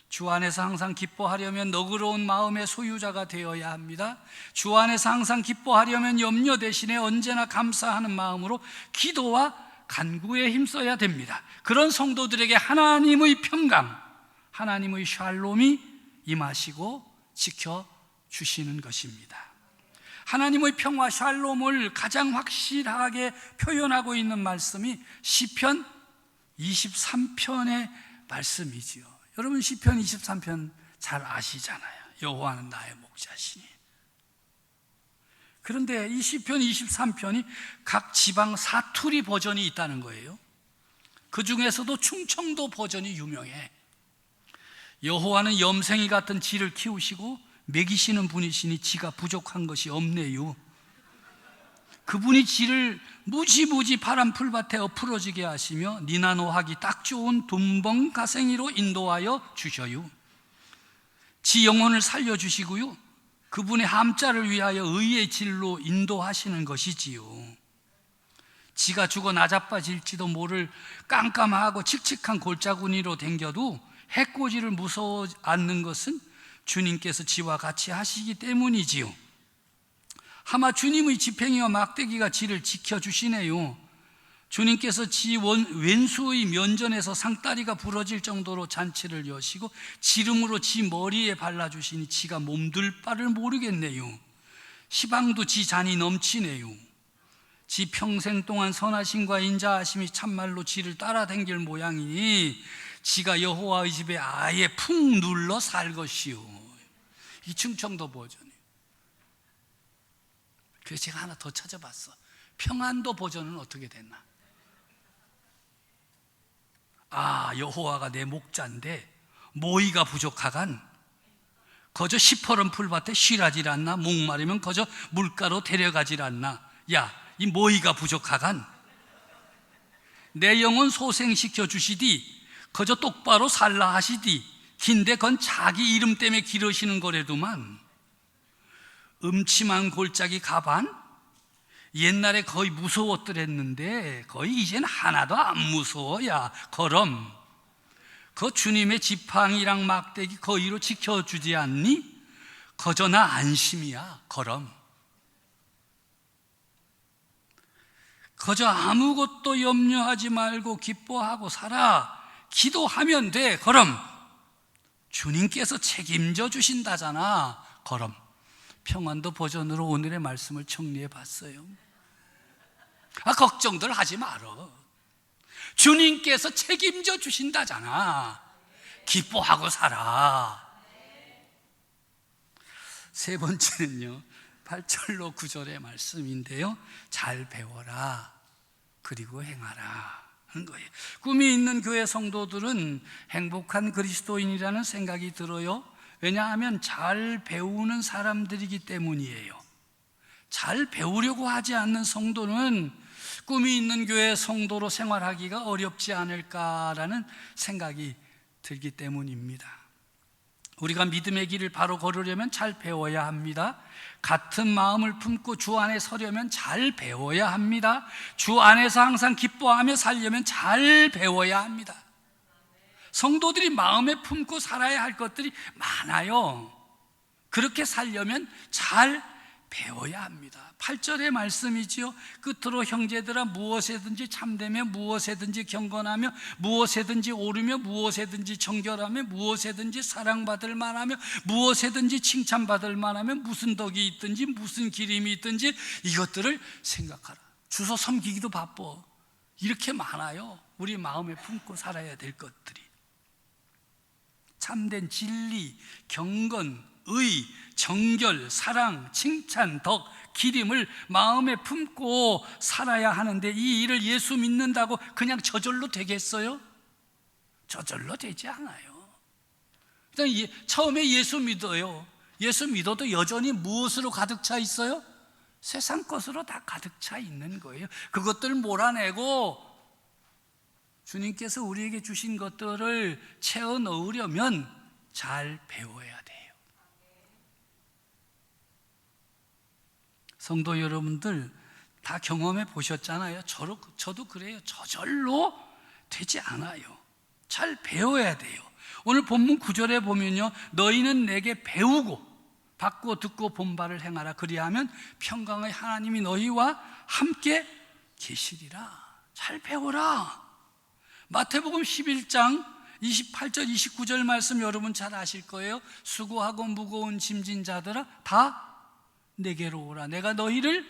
주 안에서 항상 기뻐하려면 너그러운 마음의 소유자가 되어야 합니다. 주 안에서 항상 기뻐하려면 염려 대신에 언제나 감사하는 마음으로 기도와 간구에 힘써야 됩니다. 그런 성도들에게 하나님의 평강, 하나님의 샬롬이 임하시고 지켜주시는 것입니다. 하나님의 평화 샬롬을 가장 확실하게 표현하고 있는 말씀이 시편 23편의 말씀이지요. 여러분 시편 23편 잘 아시잖아요. 여호와는 나의 목자시니. 그런데 이 시편 23편이 각 지방 사투리 버전이 있다는 거예요. 그 중에서도 충청도 버전이 유명해. 여호와는 염생이 같은 지를 키우시고 먹이시는 분이시니 지가 부족한 것이 없네요. 그분이 지를 무지무지 파란 풀밭에 엎으러지게 하시며 니나노하기 딱 좋은 둔벙가생이로 인도하여 주셔요. 지 영혼을 살려주시고요, 그분의 함자를 위하여 의의 길로 인도하시는 것이지요. 지가 죽어 나자빠질지도 모를 깜깜하고 칙칙한 골짜구니로 댕겨도 해코지를 무서워 않는 것은 주님께서 지와 같이 하시기 때문이지요. 아마 주님의 지팽이와 막대기가 지를 지켜주시네요. 주님께서 지 왼수의 면전에서 상다리가 부러질 정도로 잔치를 여시고 지름으로 지 머리에 발라주시니 지가 몸둘 바를 모르겠네요. 시방도 지 잔이 넘치네요. 지 평생 동안 선하심과 인자하심이 참말로 지를 따라댕길 모양이니 지가 여호와의 집에 아예 푹 눌러 살 것이요. 이 충청도 버전이에요. 그래서 제가 하나 더 찾아봤어. 평안도 버전은 어떻게 됐나? 여호와가 내 목자인데 모이가 부족하간 거저 시퍼런 풀밭에 쉬라질 않나? 목마르면 거저 물가로 데려가질 않나? 야, 이 모이가 부족하간 내 영혼 소생시켜 주시디 거저 똑바로 살라 하시디 긴데 건 자기 이름 때문에 기르시는 거래도만. 음침한 골짜기 가반? 옛날에 거의 무서웠더랬는데 거의 이젠 하나도 안 무서워야. 거럼 그 주님의 지팡이랑 막대기 거의로 지켜주지 않니? 거저 나 안심이야. 거럼 거저 아무것도 염려하지 말고 기뻐하고 살아. 기도하면 돼. 거럼 주님께서 책임져 주신다잖아. 거럼 평안도 버전으로 오늘의 말씀을 정리해 봤어요. 걱정들 하지 말어. 주님께서 책임져 주신다잖아. 기뻐하고 살아. 세 번째는요, 8절로 9절의 말씀인데요, 잘 배워라 그리고 행하라 하는 거예요. 꿈이 있는 교회 성도들은 행복한 그리스도인이라는 생각이 들어요. 왜냐하면 잘 배우는 사람들이기 때문이에요. 잘 배우려고 하지 않는 성도는 꿈이 있는 교회 성도로 생활하기가 어렵지 않을까라는 생각이 들기 때문입니다. 우리가 믿음의 길을 바로 걸으려면 잘 배워야 합니다. 같은 마음을 품고 주 안에 서려면 잘 배워야 합니다. 주 안에서 항상 기뻐하며 살려면 잘 배워야 합니다. 성도들이 마음에 품고 살아야 할 것들이 많아요. 그렇게 살려면 잘 배워야 합니다. 8절의 말씀이지요. 끝으로 형제들아, 무엇에든지 참되며 무엇에든지 경건하며 무엇에든지 오르며 무엇에든지 정결하며 무엇에든지 사랑받을 만하며 무엇에든지 칭찬받을 만하며 무슨 덕이 있든지 무슨 기림이 있든지 이것들을 생각하라. 주소 섬기기도 바빠. 이렇게 많아요. 우리 마음에 품고 살아야 될 것들이. 참된 진리, 경건, 의, 정결, 사랑, 칭찬, 덕, 기림을 마음에 품고 살아야 하는데, 이 일을 예수 믿는다고 그냥 저절로 되겠어요? 저절로 되지 않아요. 일단 처음에 예수 믿어요. 예수 믿어도 여전히 무엇으로 가득 차 있어요? 세상 것으로 다 가득 차 있는 거예요. 그것들을 몰아내고 주님께서 우리에게 주신 것들을 채워 넣으려면 잘 배워야 돼요. 성도 여러분들 다 경험해 보셨잖아요. 저도 그래요. 저절로 되지 않아요. 잘 배워야 돼요. 오늘 본문 9절에 보면요, 너희는 내게 배우고 받고 듣고 본 바를 행하라. 그리하면 평강의 하나님이 너희와 함께 계시리라. 잘 배워라. 마태복음 11장 28절 29절 말씀 여러분 잘 아실 거예요. 수고하고 무거운 짐진 자들아 다 내게로 오라. 내가 너희를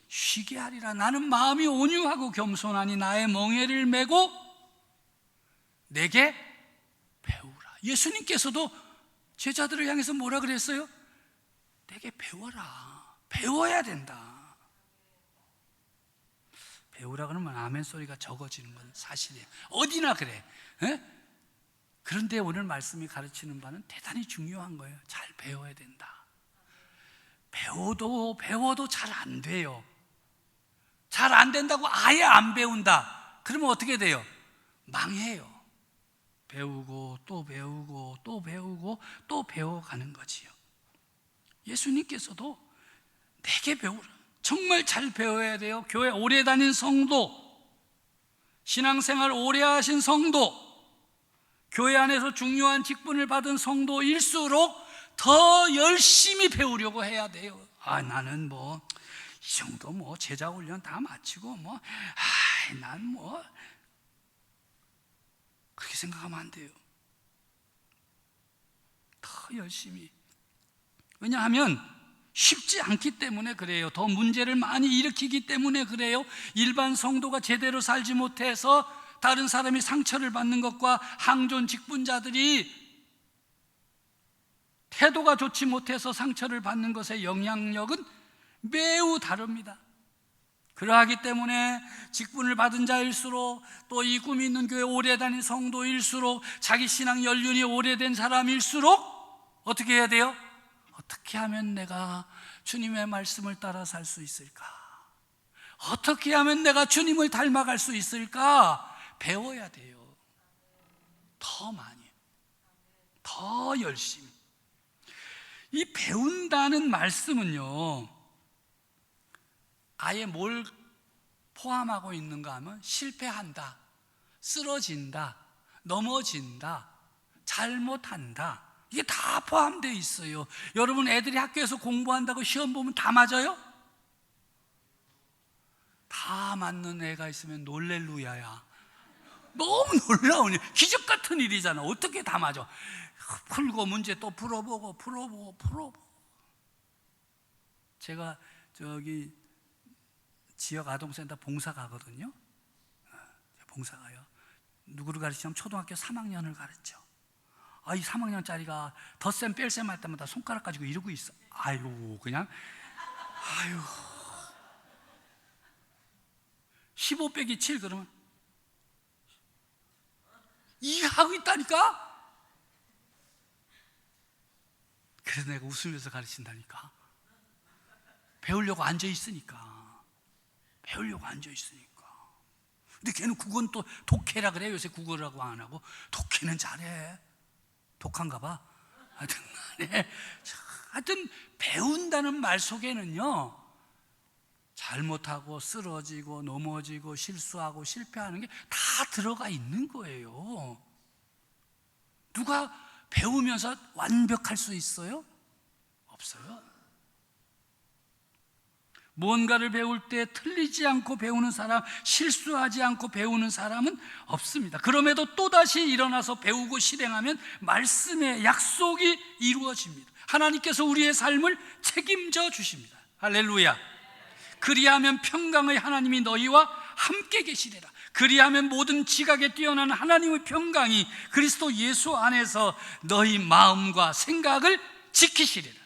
쉬게 하리라. 나는 마음이 온유하고 겸손하니 나의 멍에를 메고 내게 배우라. 예수님께서도 제자들을 향해서 뭐라 그랬어요? 내게 배워라. 배워야 된다. 배우라 그러면 아멘 소리가 적어지는 건 사실이에요. 어디나 그래. 에? 그런데 오늘 말씀이 가르치는 바는 대단히 중요한 거예요. 잘 배워야 된다. 배워도 잘 안 돼요. 잘 안 된다고 아예 안 배운다. 그러면 어떻게 돼요? 망해요. 배우고 또 배우고 또 배우고 또 배워가는 거지요. 예수님께서도 내게 배우라. 정말 잘 배워야 돼요. 교회 오래 다닌 성도, 신앙생활 오래 하신 성도, 교회 안에서 중요한 직분을 받은 성도일수록 더 열심히 배우려고 해야 돼요. 나는 이 정도 제자 훈련 다 마치고 난 그렇게 생각하면 안 돼요. 더 열심히. 왜냐하면 쉽지 않기 때문에 그래요. 더 문제를 많이 일으키기 때문에 그래요. 일반 성도가 제대로 살지 못해서 다른 사람이 상처를 받는 것과 항존 직분자들이 태도가 좋지 못해서 상처를 받는 것의 영향력은 매우 다릅니다. 그러하기 때문에 직분을 받은 자일수록, 또 이 꿈이 있는 교회 오래 다닌 성도일수록, 자기 신앙 연륜이 오래된 사람일수록 어떻게 해야 돼요? 어떻게 하면 내가 주님의 말씀을 따라 살 수 있을까? 어떻게 하면 내가 주님을 닮아갈 수 있을까? 배워야 돼요. 더 많이, 더 열심히. 이 배운다는 말씀은요, 아예 뭘 포함하고 있는가 하면 실패한다, 쓰러진다, 넘어진다, 잘못한다, 이게 다 포함되어 있어요. 여러분 애들이 학교에서 공부한다고 시험 보면 다 맞아요? 다 맞는 애가 있으면 놀렐루야야. 너무 놀라운 일, 기적 같은 일이잖아. 어떻게 다 맞아? 풀고 문제 또 풀어보고. 제가 저기 지역 아동센터 봉사 가거든요. 봉사 가요. 누구를 가르치냐면 초등학교 3학년을 가르쳐. 이 3학년짜리가 덧셈 뺄셈 할 때마다 손가락 가지고 이러고 있어. 아유, 그냥 15 빼기 7 그러면 이거 하고 있다니까. 그래서 내가 웃으면서 가르친다니까. 배우려고 앉아 있으니까. 근데 걔는 국어는 또 독해라 그래. 요새 국어라고 안 하고. 독해는 잘해. 독한가 봐. 하여튼 배운다는 말 속에는요, 잘못하고 쓰러지고 넘어지고 실수하고 실패하는 게 다 들어가 있는 거예요. 누가 배우면서 완벽할 수 있어요? 없어요. 뭔가를 배울 때 틀리지 않고 배우는 사람, 실수하지 않고 배우는 사람은 없습니다. 그럼에도 또다시 일어나서 배우고 실행하면 말씀의 약속이 이루어집니다. 하나님께서 우리의 삶을 책임져 주십니다. 할렐루야. 그리하면 평강의 하나님이 너희와 함께 계시리라. 그리하면 모든 지각에 뛰어난 하나님의 평강이 그리스도 예수 안에서 너희 마음과 생각을 지키시리라.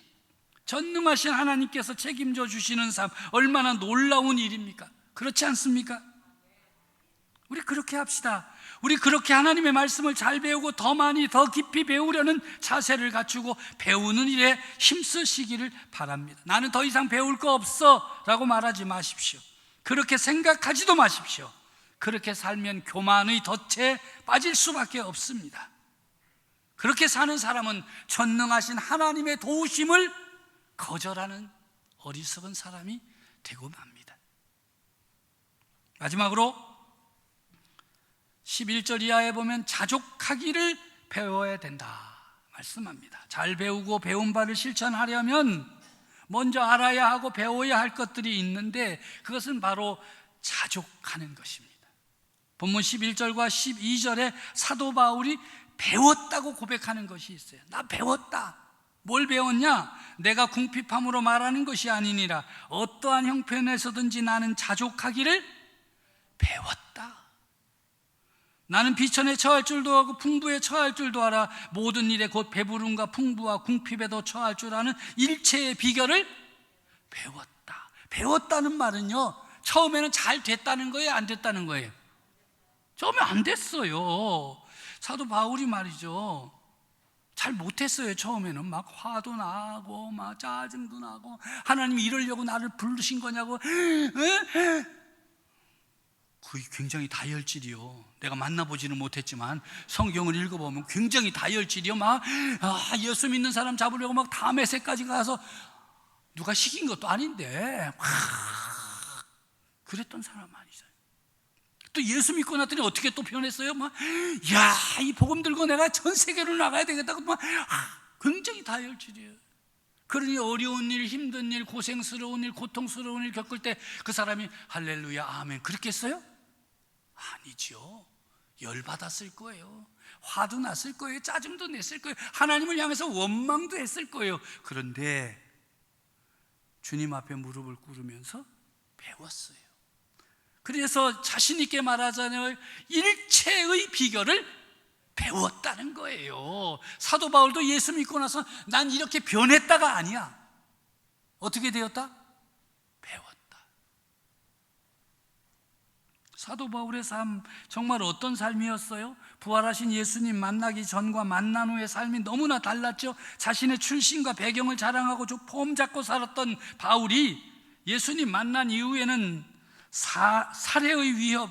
전능하신 하나님께서 책임져 주시는 삶, 얼마나 놀라운 일입니까? 그렇지 않습니까? 우리 그렇게 합시다. 우리 그렇게 하나님의 말씀을 잘 배우고 더 많이 더 깊이 배우려는 자세를 갖추고 배우는 일에 힘쓰시기를 바랍니다. 나는 더 이상 배울 거 없어 라고 말하지 마십시오. 그렇게 생각하지도 마십시오. 그렇게 살면 교만의 덫에 빠질 수밖에 없습니다. 그렇게 사는 사람은 전능하신 하나님의 도우심을 거절하는 어리석은 사람이 되고 맙니다. 마지막으로 11절 이하에 보면 자족하기를 배워야 된다 말씀합니다. 잘 배우고 배운 바를 실천하려면 먼저 알아야 하고 배워야 할 것들이 있는데 그것은 바로 자족하는 것입니다. 본문 11절과 12절에 사도 바울이 배웠다고 고백하는 것이 있어요. 나 배웠다. 뭘 배웠냐? 내가 궁핍함으로 말하는 것이 아니니라. 어떠한 형편에서든지 나는 자족하기를 배웠다. 나는 비천에 처할 줄도 하고 풍부에 처할 줄도 알아. 모든 일에 곧 배부름과 풍부와 궁핍에도 처할 줄 아는 일체의 비결을 배웠다. 배웠다는 말은요, 처음에는 잘 됐다는 거예요, 안 됐다는 거예요? 처음에 안 됐어요. 사도 바울이 말이죠, 잘 못했어요. 처음에는 막 화도 나고 막 짜증도 나고, 하나님이 이러려고 나를 부르신 거냐고. 그게 굉장히 다혈질이요. 내가 만나보지는 못했지만 성경을 읽어보면 굉장히 다혈질이요. 막 예수 믿는 사람 잡으려고 막 다메섹까지 가서, 누가 시킨 것도 아닌데 막 그랬던 사람 아니잖아요. 또 예수 믿고 났더니 어떻게 또 변했어요? 막, 이 복음 들고 내가 전 세계로 나가야 되겠다고 막 굉장히 다혈질이에요. 그러니 어려운 일, 힘든 일, 고생스러운 일, 고통스러운 일 겪을 때 그 사람이 할렐루야, 아멘 그랬겠어요? 아니죠. 열받았을 거예요. 화도 났을 거예요. 짜증도 냈을 거예요. 하나님을 향해서 원망도 했을 거예요. 그런데 주님 앞에 무릎을 꿇으면서 배웠어요. 그래서 자신 있게 말하자면 일체의 비결을 배웠다는 거예요. 사도 바울도 예수 믿고 나서 난 이렇게 변했다가 아니야. 어떻게 되었다? 배웠다. 사도 바울의 삶, 정말 어떤 삶이었어요? 부활하신 예수님 만나기 전과 만난 후의 삶이 너무나 달랐죠. 자신의 출신과 배경을 자랑하고 폼 잡고 살았던 바울이 예수님 만난 이후에는 살해의 위협,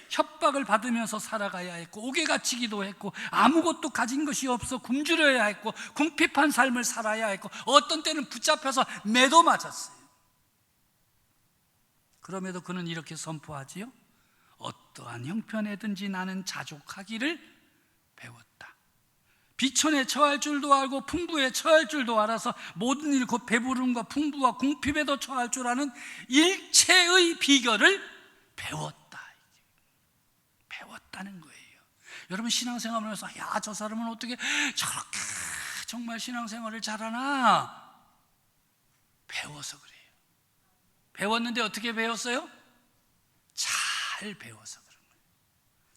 협박을 받으면서 살아가야 했고, 옥에 갇히기도 했고, 아무것도 가진 것이 없어 굶주려야 했고, 궁핍한 삶을 살아야 했고, 어떤 때는 붙잡혀서 매도 맞았어요. 그럼에도 그는 이렇게 선포하지요. 어떠한 형편에든지 나는 자족하기를 배웠다. 비천에 처할 줄도 알고 풍부에 처할 줄도 알아서 모든 일 곧 배부름과 풍부와 궁핍에도 처할 줄 아는 일체의 비결을 배웠다. 배웠다는 거예요. 여러분 신앙생활을 하면서 저 사람은 어떻게 저렇게 정말 신앙생활을 잘하나? 배워서 그래요. 배웠는데 어떻게 배웠어요? 잘 배워서 그런 거예요.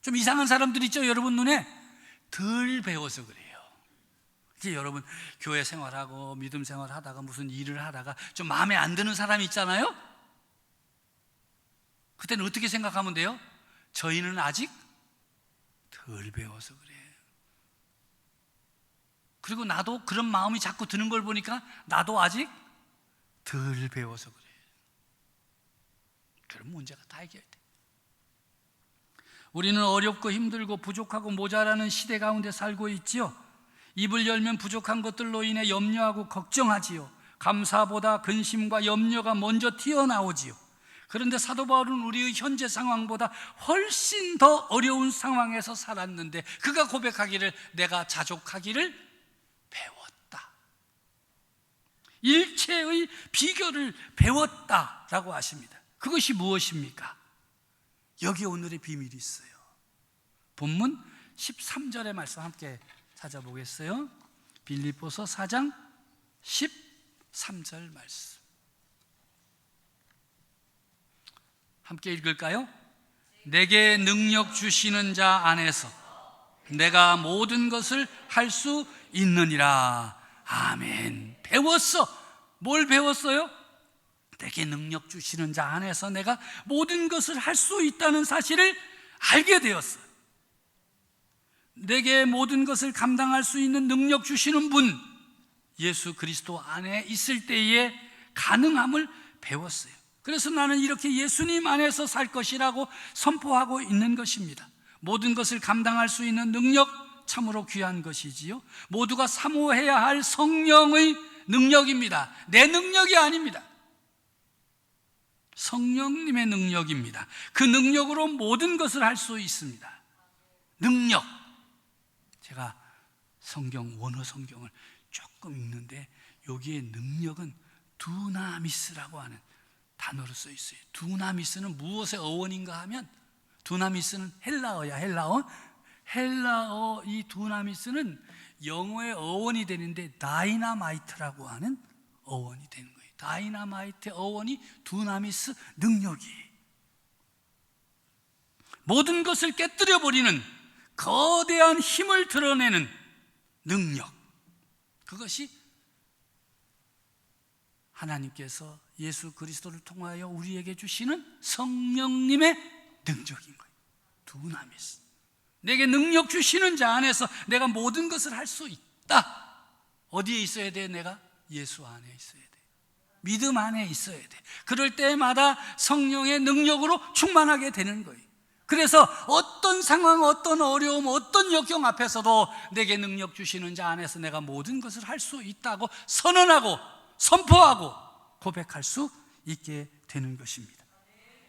좀 이상한 사람들 있죠, 여러분 눈에? 덜 배워서 그래요. 이제 여러분 교회 생활하고 믿음 생활하다가 무슨 일을 하다가 좀 마음에 안 드는 사람이 있잖아요. 그때는 어떻게 생각하면 돼요? 저희는 아직 덜 배워서 그래요. 그리고 나도 그런 마음이 자꾸 드는 걸 보니까 나도 아직 덜 배워서 그래요. 그런 문제가 다 해결돼. 우리는 어렵고 힘들고 부족하고 모자라는 시대 가운데 살고 있지요. 입을 열면 부족한 것들로 인해 염려하고 걱정하지요. 감사보다 근심과 염려가 먼저 튀어나오지요. 그런데 사도 바울은 우리의 현재 상황보다 훨씬 더 어려운 상황에서 살았는데 그가 고백하기를 내가 자족하기를 배웠다. 일체의 비결을 배웠다라고 하십니다. 그것이 무엇입니까? 여기 오늘의 비밀이 있어요. 본문 13절의 말씀 함께 찾아보겠어요. 빌립보서 4장 13절 말씀 함께 읽을까요? 내게 능력 주시는 자 안에서 내가 모든 것을 할 수 있느니라. 아멘. 배웠어. 뭘 배웠어요? 내게 능력 주시는 자 안에서 내가 모든 것을 할 수 있다는 사실을 알게 되었어요. 내게 모든 것을 감당할 수 있는 능력 주시는 분, 예수 그리스도 안에 있을 때에 가능함을 배웠어요. 그래서 나는 이렇게 예수님 안에서 살 것이라고 선포하고 있는 것입니다. 모든 것을 감당할 수 있는 능력, 참으로 귀한 것이지요. 모두가 사모해야 할 성령의 능력입니다. 내 능력이 아닙니다. 성령님의 능력입니다. 그 능력으로 모든 것을 할 수 있습니다. 능력. 제가 원어 성경을 조금 읽는데 여기에 능력은 두나미스라고 하는 단어로 써 있어요. 두나미스는 무엇의 어원인가 하면 두나미스는 헬라어야. 헬라어 이 두나미스는 영어의 어원이 되는데 다이나마이트라고 하는 어원이 되는 거예요. 다이나마이트의 어원이 두나미스, 능력이. 모든 것을 깨뜨려 버리는 거대한 힘을 드러내는 능력. 그것이 하나님께서 예수 그리스도를 통하여 우리에게 주시는 성령님의 능력인 거예요. 두나미스. 내게 능력 주시는 자 안에서 내가 모든 것을 할 수 있다. 어디에 있어야 돼? 내가 예수 안에 있어야 돼. 믿음 안에 있어야 돼. 그럴 때마다 성령의 능력으로 충만하게 되는 거예요. 그래서 어떤 상황, 어떤 어려움, 어떤 역경 앞에서도 내게 능력 주시는 자 안에서 내가 모든 것을 할 수 있다고 선언하고 선포하고 고백할 수 있게 되는 것입니다.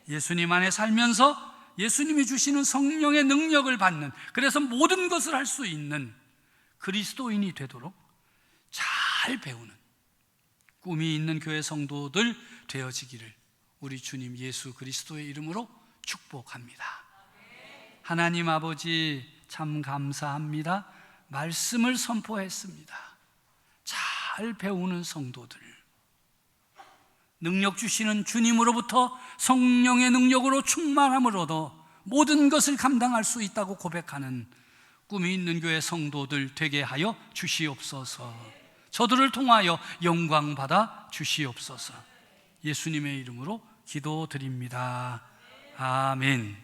예수님 안에 살면서 예수님이 주시는 성령의 능력을 받는, 그래서 모든 것을 할 수 있는 그리스도인이 되도록 잘 배우는 꿈이 있는 교회 성도들 되어지기를 우리 주님 예수 그리스도의 이름으로 축복합니다. 하나님 아버지 참 감사합니다. 말씀을 선포했습니다. 잘 배우는 성도들, 능력 주시는 주님으로부터 성령의 능력으로 충만함을 얻어 모든 것을 감당할 수 있다고 고백하는 꿈이 있는 교회 성도들 되게 하여 주시옵소서. 저들을 통하여 영광 받아 주시옵소서. 예수님의 이름으로 기도드립니다. 아멘.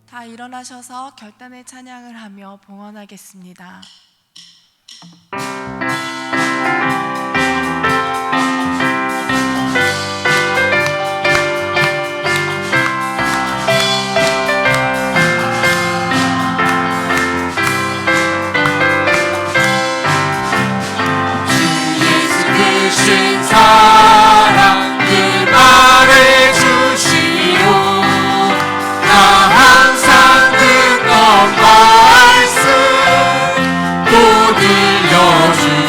다 일어나셔서 결단의 찬양을 하며 봉헌하겠습니다. 주신 사랑 그 말해 주시오. 나 항상 듣던 말씀 또 들려주시오.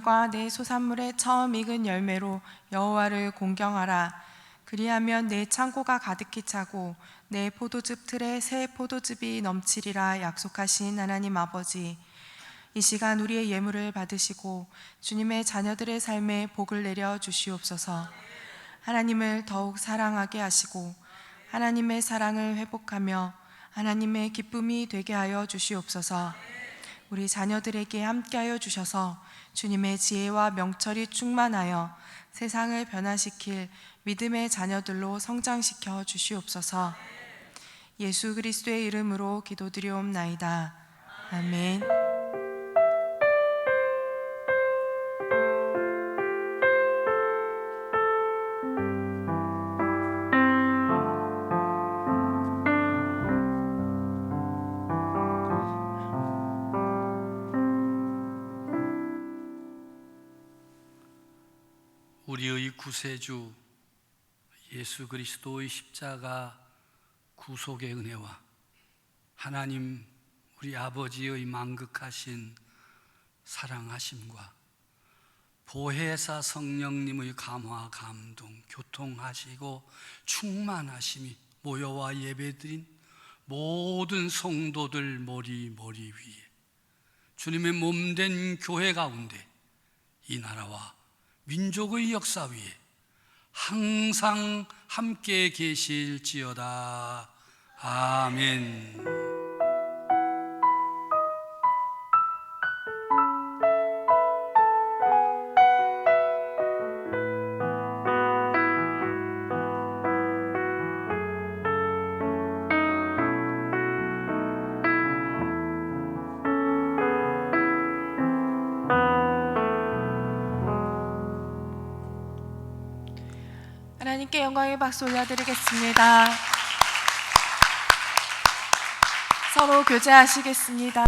만물과 내 소산물의 처음 익은 열매로 여호와를 공경하라. 그리하면 내 창고가 가득히 차고 내 포도즙 틀에 새 포도즙이 넘치리라 약속하신 하나님 아버지, 이 시간 우리의 예물을 받으시고 주님의 자녀들의 삶에 복을 내려 주시옵소서. 하나님을 더욱 사랑하게 하시고 하나님의 사랑을 회복하며 하나님의 기쁨이 되게 하여 주시옵소서. 우리 자녀들에게 함께하여 주셔서 주님의 지혜와 명철이 충만하여 세상을 변화시킬 믿음의 자녀들로 성장시켜 주시옵소서. 예수 그리스도의 이름으로 기도드리옵나이다. 아멘. 우리의 구세주 예수 그리스도의 십자가 구속의 은혜와 하나님 우리 아버지의 만극하신 사랑하심과 보혜사 성령님의 감화 감동 교통하시고 충만하심이 모여와 예배드린 모든 성도들 머리 위에 주님의 몸된 교회 가운데 이 나라와 민족의 역사 위에 항상 함께 계실지어다. 아멘. 하나님께 영광의 박수 올려드리겠습니다. 서로 교제하시겠습니다.